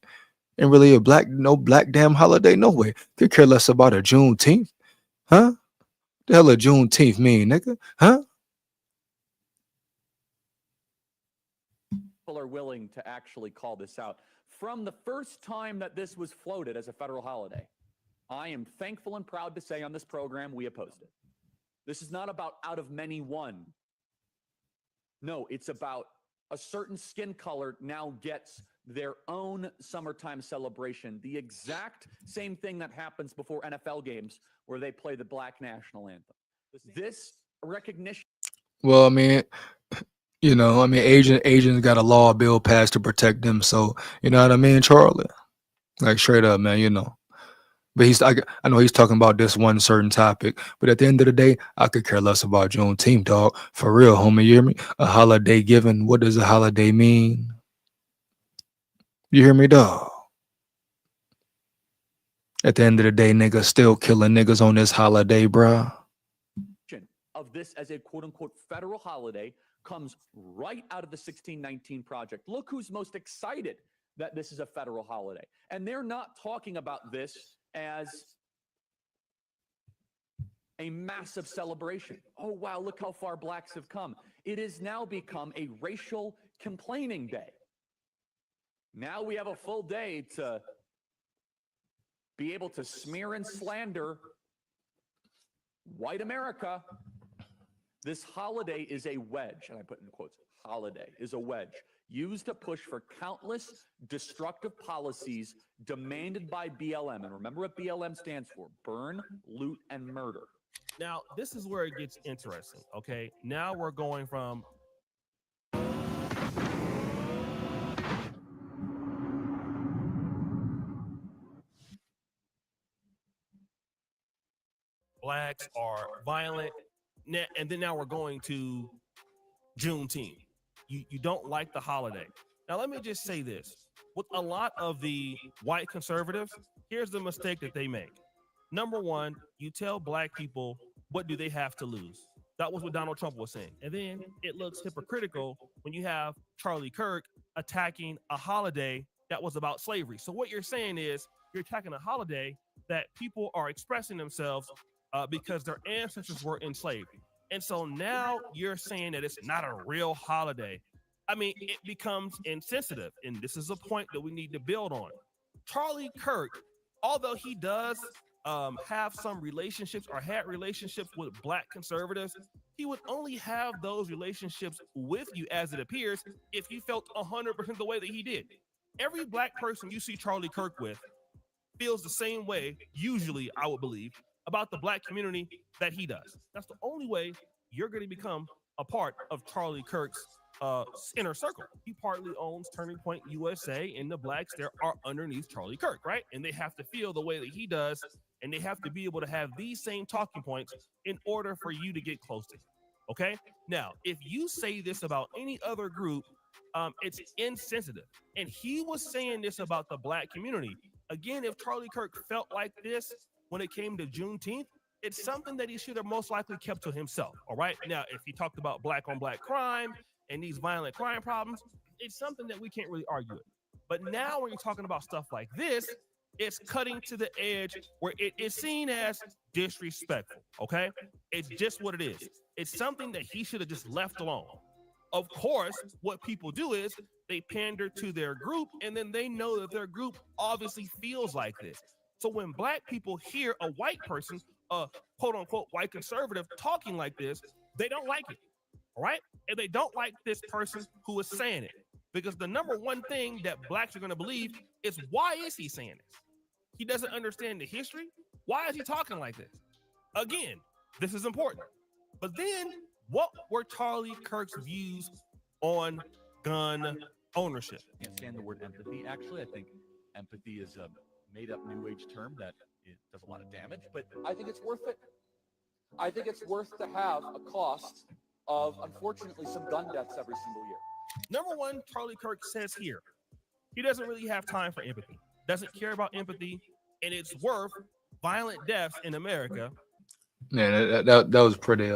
Ain't really no black damn holiday, no way. Could care less about a Juneteenth, huh? The hell a Juneteenth mean, nigga, huh? People are willing to actually call this out. From the first time that this was floated as a federal holiday, I am thankful and proud to say on this program we opposed it. This is not about out of many one. No, it's about a certain skin color now gets their own summertime celebration. The exact same thing that happens before NFL games where they play the black national anthem. This recognition. Well, I mean, you know, I mean, Asians got a law bill passed to protect them. So, you know what I mean, Charlie? Like straight up, man, you know. But I know he's talking about this one certain topic, but at the end of the day, I could care less about Juneteenth, dog. For real, homie, you hear me? A holiday given. What does a holiday mean? You hear me, dog? At the end of the day, niggas still killing niggas on this holiday, bruh. Of this as a quote-unquote federal holiday comes right out of the 1619 Project. Look who's most excited that this is a federal holiday. And they're not talking about this as a massive celebration. Oh, wow, look how far blacks have come. It has now become a racial complaining day. Now we have a full day to be able to smear and slander white America. This holiday is a wedge, and I put in quotes, holiday is a wedge used to push for countless destructive policies demanded by BLM. And remember what BLM stands for: burn, loot, and murder. Now, this is where it gets interesting. Okay. Now we're going from blacks are violent, and then now we're going to Juneteenth. You don't like the holiday. Now, let me just say this. With a lot of the white conservatives, here's the mistake that they make. Number one, you tell black people, what do they have to lose? That was what Donald Trump was saying. And then it looks hypocritical when you have Charlie Kirk attacking a holiday that was about slavery. So what you're saying is you're attacking a holiday that people are expressing themselves because their ancestors were enslaved. And so now you're saying that it's not a real holiday. I mean, it becomes insensitive. And this is a point that we need to build on. Charlie Kirk, although he does have some relationships or had relationships with black conservatives, he would only have those relationships with you, as it appears, if he felt 100% the way that he did. Every black person you see Charlie Kirk with feels the same way, usually, I would believe, about the black community that he does. That's the only way you're going to become a part of Charlie Kirk's inner circle. He partly owns Turning Point USA, and the blacks there are underneath Charlie Kirk, right? And they have to feel the way that he does, and they have to be able to have these same talking points in order for you to get close to him. Okay? Now, if you say this about any other group, it's insensitive. And he was saying this about the black community. Again, if Charlie Kirk felt like this when it came to Juneteenth, it's something that he should have most likely kept to himself. All right. Now, if he talked about black on black crime and these violent crime problems, it's something that we can't really argue with. But now when you're talking about stuff like this, it's cutting to the edge where it is seen as disrespectful. Okay. It's just what it is. It's something that he should have just left alone. Of course, what people do is they pander to their group, and then they know that their group obviously feels like this. So when black people hear a white person, a quote unquote white conservative talking like this, they don't like it. All right. And they don't like this person who is saying it, because the number one thing that blacks are going to believe is, why is he saying this? He doesn't understand the history. Why is he talking like this? Again, this is important. But then, what were Charlie Kirk's views on gun ownership? I can't stand the word empathy. Actually, I think empathy is a made-up new age term that it does a lot of damage, but I think it's worth it. I think it's worth to have a cost of, unfortunately, some gun deaths every single year. Number one, Charlie Kirk says here, he doesn't really have time for empathy, doesn't care about empathy, and it's worth violent deaths in America. Yeah, that was pretty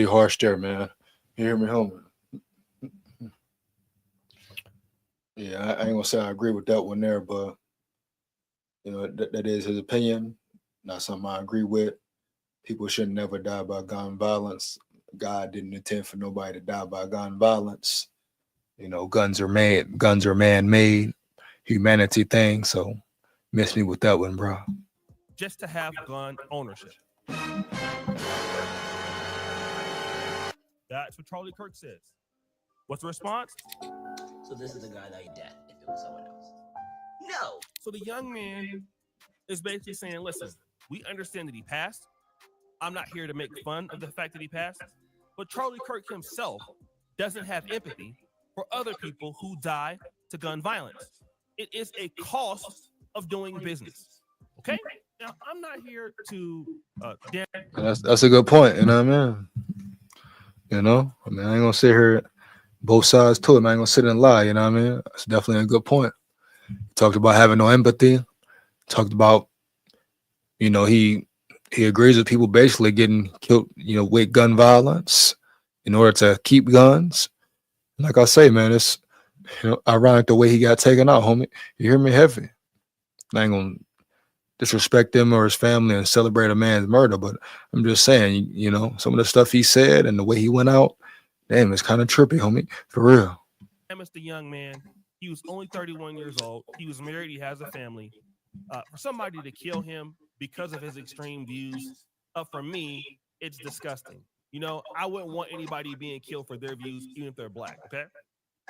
harsh there, man. You hear me, homie? Yeah, I ain't gonna say I agree with that one there, but you know, that is his opinion, not something I agree with. People should never die by gun violence. God didn't intend for nobody to die by gun violence. You know, guns are man-made, humanity thing. So miss me with that one, bro. Just to have gun ownership. That's what Charlie Kirk says. What's the response? So this is the guy that you dead if it was someone else. No. So the young man is basically saying, listen, we understand that he passed. I'm not here to make fun of the fact that he passed, but Charlie Kirk himself doesn't have empathy for other people who die to gun violence. It is a cost of doing business. Okay? Now, I'm not here to That's a good point, you know what I mean? You know, I mean, I ain't gonna sit here both sides to it, man. I ain't gonna sit and lie, you know what I mean? That's definitely a good point. Talked about having no empathy, talked about, you know, he agrees with people basically getting killed, you know, with gun violence in order to keep guns. Like I say, man, it's, you know, ironic the way he got taken out, homie. You hear me? Heavy. I ain't gonna disrespect him or his family and celebrate a man's murder, but I'm just saying, you know, some of the stuff he said and the way he went out, damn, it's kind of trippy, homie, for real. Mr. Young man, he was only 31 years old. He was married. He has a family. For somebody to kill him because of his extreme views, for me, it's disgusting. You know, I wouldn't want anybody being killed for their views, even if they're black. Okay.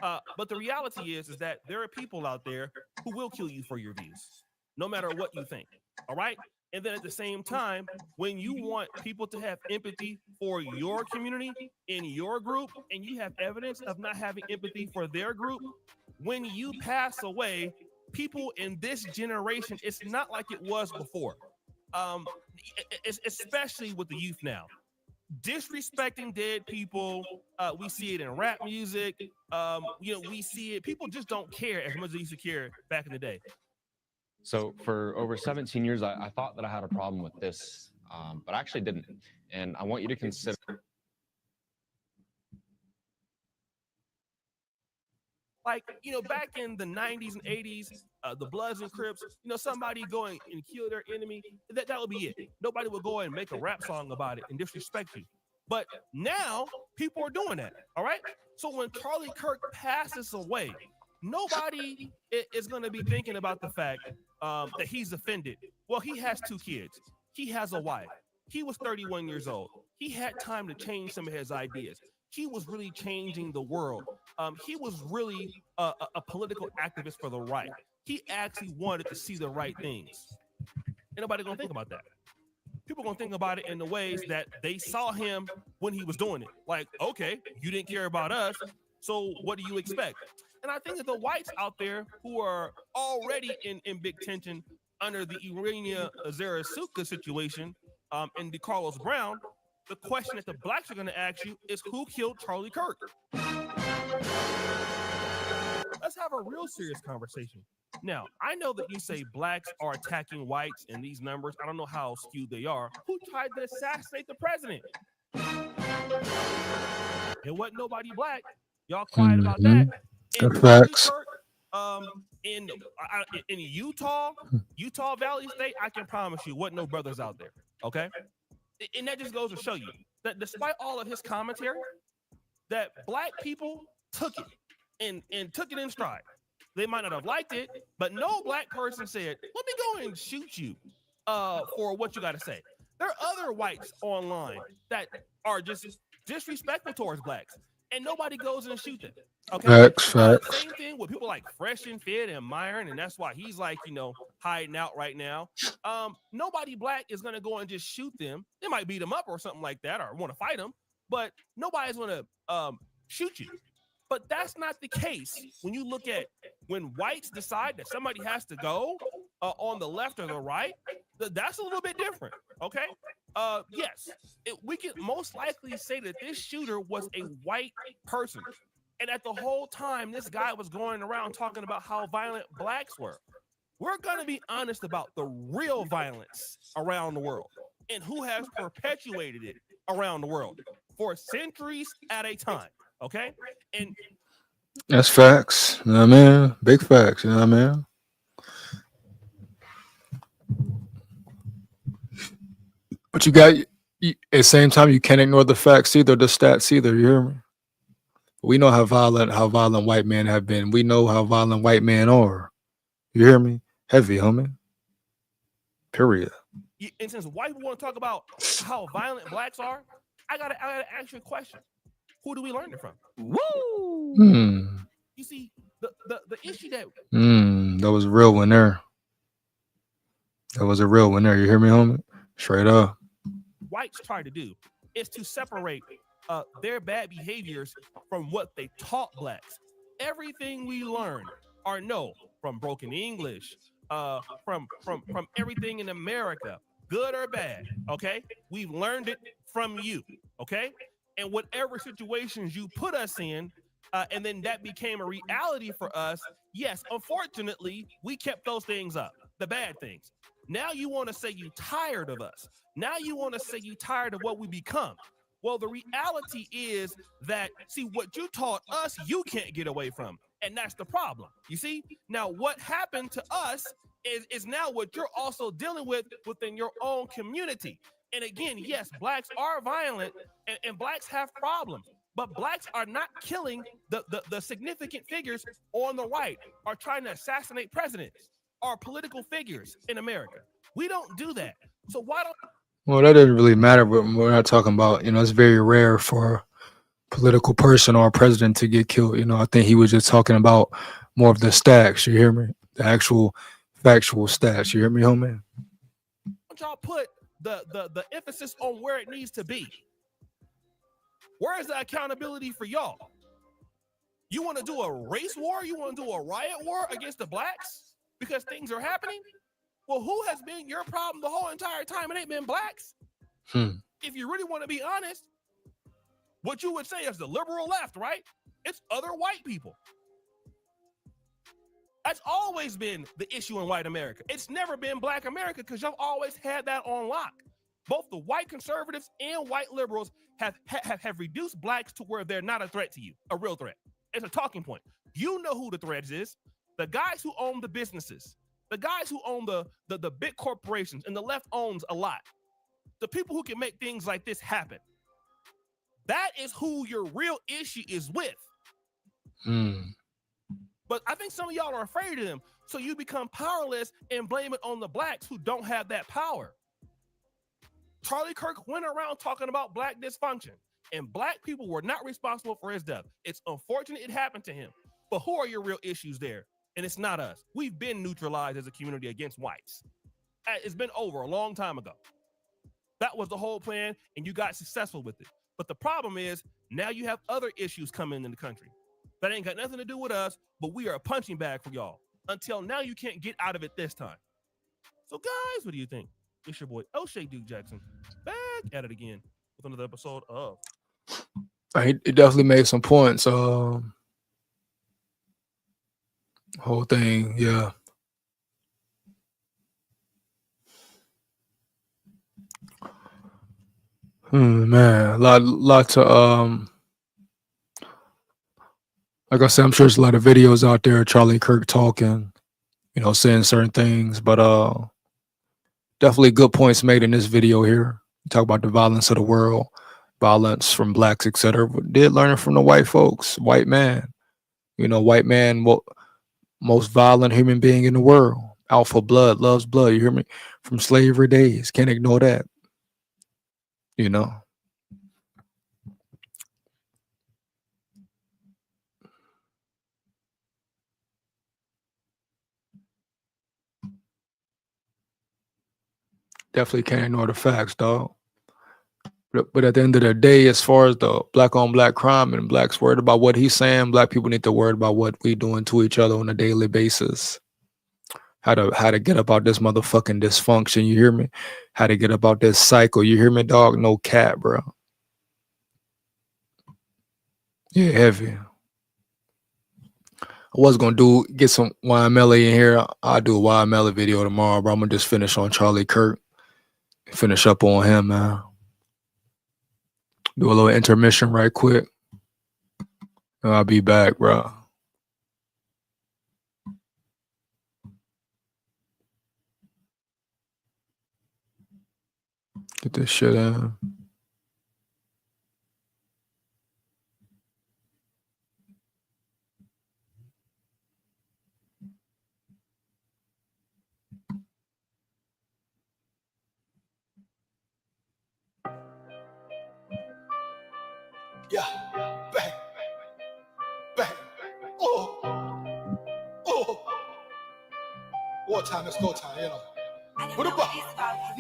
But the reality is that there are people out there who will kill you for your views, no matter what you think. All right. And then at the same time, when you want people to have empathy for your community in your group, and you have evidence of not having empathy for their group, when you pass away, people in this generation, it's not like it was before. Especially with the youth now, disrespecting dead people. We see it in rap music. We see it. People just don't care as much as they used to care back in the day. So for over 17 years, I thought that I had a problem with this, but I actually didn't. And I want you to consider. Like, back in the 90s and 80s, the Bloods and Crips, somebody going and kill their enemy, that would be it. Nobody would go and make a rap song about it and disrespect you. But now people are doing that, all right? So when Charlie Kirk passes away, nobody is going to be thinking about the fact that he's offended. Well, he has 2 kids. He has a wife. He was 31 years old. He had time to change some of his ideas. He was really changing the world. He was really a political activist for the right. He actually wanted to see the right things. Ain't nobody gonna think about that. People gonna think about it in the ways that they saw him when he was doing it. Like, okay, you didn't care about us, so what do you expect? And I think that the whites out there who are already in big tension under the Irina Zarasuka situation and the Carlos Brown, the question that the blacks are going to ask you is, who killed Charlie Kirk? Let's have a real serious conversation. Now, I know that you say blacks are attacking whites in these numbers. I don't know how skewed they are. Who tried to assassinate the president? It wasn't nobody black. Y'all quiet about that. Good facts. In Utah Valley State, I can promise you, wasn't no brothers out there. Okay, and that just goes to show you that despite all of his commentary, that black people took it and took it in stride. They might not have liked it, but no black person said, "Let me go and shoot you for what you got to say." There are other whites online that are just disrespectful towards blacks, and nobody goes and shoot them. Okay. Facts. Same thing with people like Fresh and Fit and Myron, and that's why he's like, hiding out right now. Nobody black is gonna go and just shoot them. They might beat them up or something like that, or want to fight them, but nobody's gonna shoot you. But that's not the case when you look at when whites decide that somebody has to go on the left or the right. That's a little bit different. Okay. Yes, we can most likely say that this shooter was a white person. And at the whole time, this guy was going around talking about how violent blacks were. We're going to be honest about the real violence around the world and who has perpetuated it around the world for centuries at a time. Okay? And that's facts. You know what I mean? Big facts. You know what I mean? But you got, at the same time, you can't ignore the facts either, the stats either. You hear me? We know how violent white men have been. We know how violent white men are. You hear me? Heavy, homie. Period. And since white people want to talk about how violent blacks are, I gotta ask you a question. Who do we learn it from? Woo! You see, the issue that that was a real one there. That was a real one there. You hear me, homie? Straight up. Whites try to do is to separate their bad behaviors from what they taught blacks. Everything we learn or know from broken English, from everything in America, good or bad, okay? We've learned it from you, okay? And whatever situations you put us in, and then that became a reality for us, yes, unfortunately, we kept those things up, the bad things. Now you want to say you tired of us. Now you want to say you tired of what we become. Well, the reality is that, see, what you taught us, you can't get away from. And that's the problem. You see? Now, what happened to us is now what you're also dealing with within your own community. And again, yes, blacks are violent and blacks have problems, but blacks are not killing the significant figures on the right or trying to assassinate presidents or political figures in America. We don't do that. So why don't... Well, that doesn't really matter, but we're not talking about, it's very rare for a political person or a president to get killed. I think he was just talking about more of the stats. You hear me? The actual factual stats. You hear me, homie? y'all put the emphasis on where it needs to be? Where is the accountability for y'all? You want to do a race war? You want to do a riot war against the blacks because things are happening? Well, who has been your problem the whole entire time? It ain't been blacks. If you really want to be honest, what you would say is the liberal left, right? It's other white people. That's always been the issue in white America. It's never been black America because y'all always had that on lock. Both the white conservatives and white liberals have reduced blacks to where they're not a threat to you, a real threat. It's a talking point. You know who the threat is. The guys who own the businesses, the guys who own the big corporations, and the left owns a lot. The people who can make things like this happen. That is who your real issue is with. But I think some of y'all are afraid of them. So you become powerless and blame it on the blacks who don't have that power. Charlie Kirk went around talking about black dysfunction, and black people were not responsible for his death. It's unfortunate it happened to him. But who are your real issues there? And it's not us. We've been neutralized as a community against whites. It's been over a long time ago. That was the whole plan, and you got successful with it. But the problem is, now you have other issues coming in the country. That ain't got nothing to do with us, but we are a punching bag for y'all. Until now, you can't get out of it this time. So guys, what do you think? It's your boy, O'Shea Duke Jackson, back at it again with another episode of... It definitely made some points. Whole thing, yeah. Man, a lot to like I said, I'm sure there's a lot of videos out there of Charlie Kirk talking, saying certain things, but definitely good points made in this video here. Talk about the violence of the world, violence from blacks, etc. But did learn it from the white folks, white man. White man, most violent human being in the world. Alpha blood, loves blood. You hear me? From slavery days. Can't ignore that. Definitely can't ignore the facts, dog. But at the end of the day, as far as the black on black crime and blacks worried about what he's saying, black people need to worry about what we doing to each other on a daily basis. How to get about this motherfucking dysfunction, you hear me? How to get about this cycle, you hear me, dog? No cat, bro. Yeah, heavy. I was gonna get some YNW in here. I'll do a YNW video tomorrow, bro. I'm gonna just finish on Charlie Kirk. Finish up on him, man. Do a little intermission right quick. And I'll be back, bro. Get this shit in. Yeah, bang, bang, oh. Wartime is go time, What about?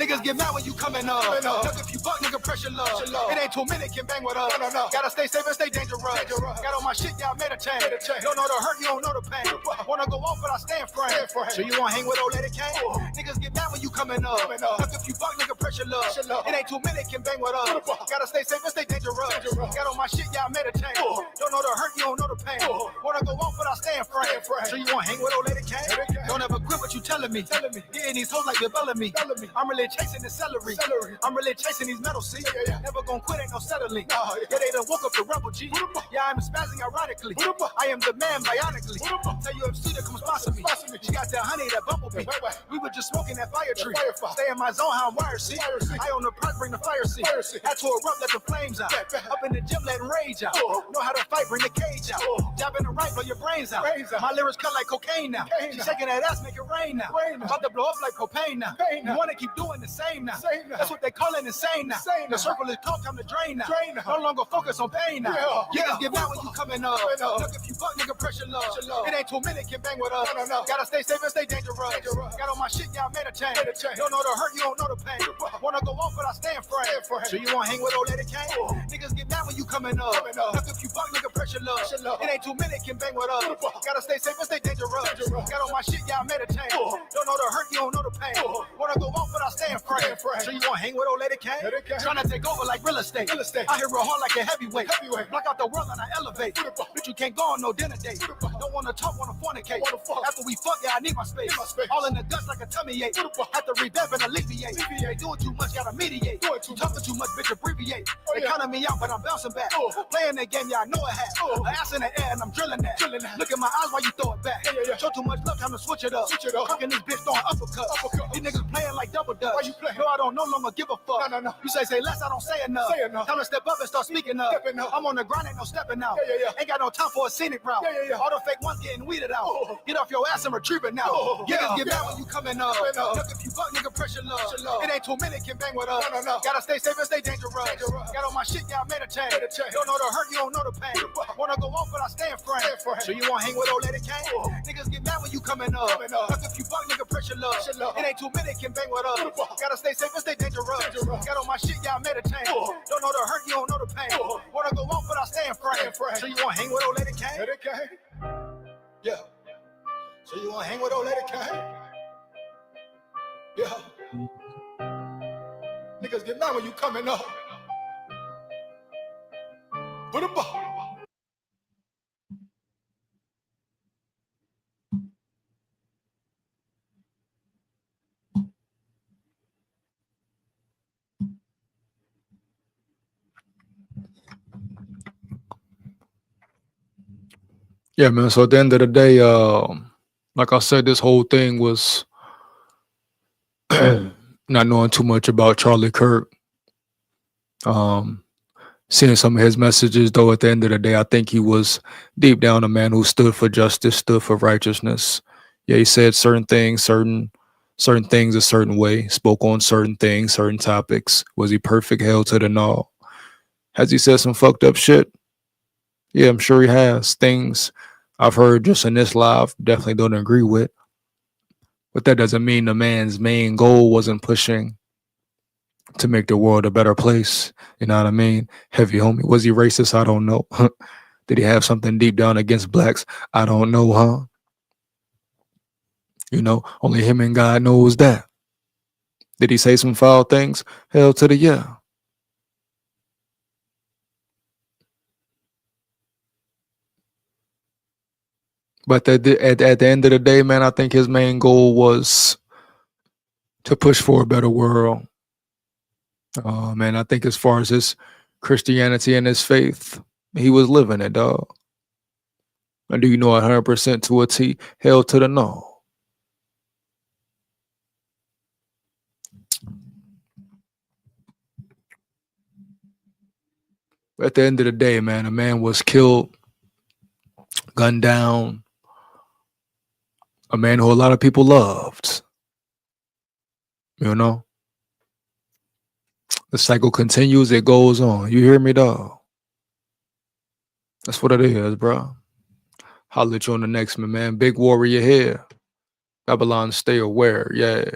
Niggas get mad when you coming up. Look, if you buck, nigga, pressure love. It ain't 2 minutes, can bang with us. No. Gotta stay safe and stay dangerous. Got on my shit, yeah, I made a change. Don't know the hurt, you don't know the pain. Wanna go off, but I stand frame. So you wanna hang with old lady Kane? Niggas get mad when you coming up. Look, if you buck, nigga, pressure love. It ain't 2 minutes, can bang with us. Gotta stay safe and stay dangerous. Got on my shit, yeah, I made a change. Don't know the hurt, you don't know the pain. Wanna go off, but I stand frame. So you wanna hang with old lady Kane? Don't ever quit what you telling me. Getting these hoes like you're Bellamy. I'm really chasing the celery. I'm really chasing these medals, see? Never gonna quit, ain't no settling. Yeah, they done woke up the rebel G. Yeah, I'm spazzing ironically. I am the man bionically. Tell you MC to come sponsor me. She got that honey, that bumblebee. We were just smoking that fire tree. Stay in my zone, how I'm wired, see? I own the perk, bring the fire, see? Had to erupt, let the flames out. Up in the gym, letting rage out. Know how to fight, bring the cage out. Jab in the right, blow your brains out. My lyrics cut like cocaine now. She shaking that ass, make it rain now. About to blow up like propane now. You wanna keep doing the same now. That's what they calling insane now. The circle is caught, time to drain now. No longer focus on pain now. Niggas get mad when you coming up. Look, if you buck, nigga, pressure love. It ain't 2 minutes, can bang with us. Gotta stay safe and stay dangerous. Got on my shit, yeah, I made a chain. Don't know the hurt, you don't know the pain. Wanna go off, but I stand for it. So you won't hang with old lady Kane? Niggas get mad when you coming up. Look, if you fuck, nigga, pressure love. It ain't too many can bang with us. Gotta stay safe and stay dangerous. Got on my shit, yeah, I made a change. Don't know the hurt, you don't know the pain. Wanna go off, but I stand for it. So you won't hang with old lady Kane? Tryna take over like real estate. I hit real hard like a heavyweight. Block out the world and I elevate. Bitch, you can't go on no dinner date. Don't wanna talk, wanna fornicate. After we fuck, yeah, I need my space. All in the guts like a tummy ache. Have to revamp and alleviate. They doing too much, gotta mediate. Talking too much, bitch, abbreviate. They counting me out, but I'm bouncing back. Playing the game, yeah, I know it has. An ass in the air and I'm drilling that. Look in my eyes while you throw it back. Show too much love, time to switch it up. Cooking this bitch throwing uppercuts. These niggas playing like double dutch. Why you playing? No, I don't no longer give a fuck. No. You say less, I don't say enough. Time to step up and start speaking up. I'm on the grind, ain't no stepping out. Ain't got no time for a scenic route. All the fake ones getting weeded out. Get off your ass and retrieve it now. Niggas get mad when you coming up. Look, if you fuck, nigga, pressure love. It ain't too many can bang with us. Gotta stay safe and stay dangerous. Got on my shit, yeah, I made a change. Don't know the hurt, you don't know the pain. Wanna go off, but I stand frame. So you won't hang with old lady Kane? Niggas get mad when you coming up. Look, if you fuck, nigga, pressure love. It ain't too many can bang with us. Gotta stay safe and stay dangerous. Got on my shit, yeah, I made a change. Don't know the hurt, you don't know the pain. Wanna go off, but I stand frame. So you won't hang with old lady Kane? Yeah. So you won't hang with old lady Kane? Yeah. Niggas get mad when you coming up. Put a ball. Yeah, man. So at the end of the day, like I said, this whole thing was not knowing too much about Charlie Kirk. Seeing some of his messages, though, at the end of the day, I think he was deep down a man who stood for justice, stood for righteousness. Yeah, he said certain things, certain things a certain way, spoke on certain things, certain topics. Was he perfect? Hell to the no. Has he said some fucked up shit? Yeah, I'm sure he has. Things I've heard just in this live, definitely don't agree with. But that doesn't mean the man's main goal wasn't pushing to make the world a better place. You know what I mean? Heavy homie. Was he racist? I don't know. Did he have something deep down against blacks? I don't know, huh? You know, only him and God knows that. Did he say some foul things? Hell to the yeah. But at the end of the day, man, I think his main goal was to push for a better world. Man, I think as far as his Christianity and his faith, he was living it, dog. And do you know 100% to a T? Hell to the no. But at the end of the day, man, a man was killed, gunned down. A man who a lot of people loved. You know? The cycle continues, it goes on. You hear me, dog? That's what it is, bro. Holler at you on the next one, man. Big warrior here. Babylon, stay aware. Yeah.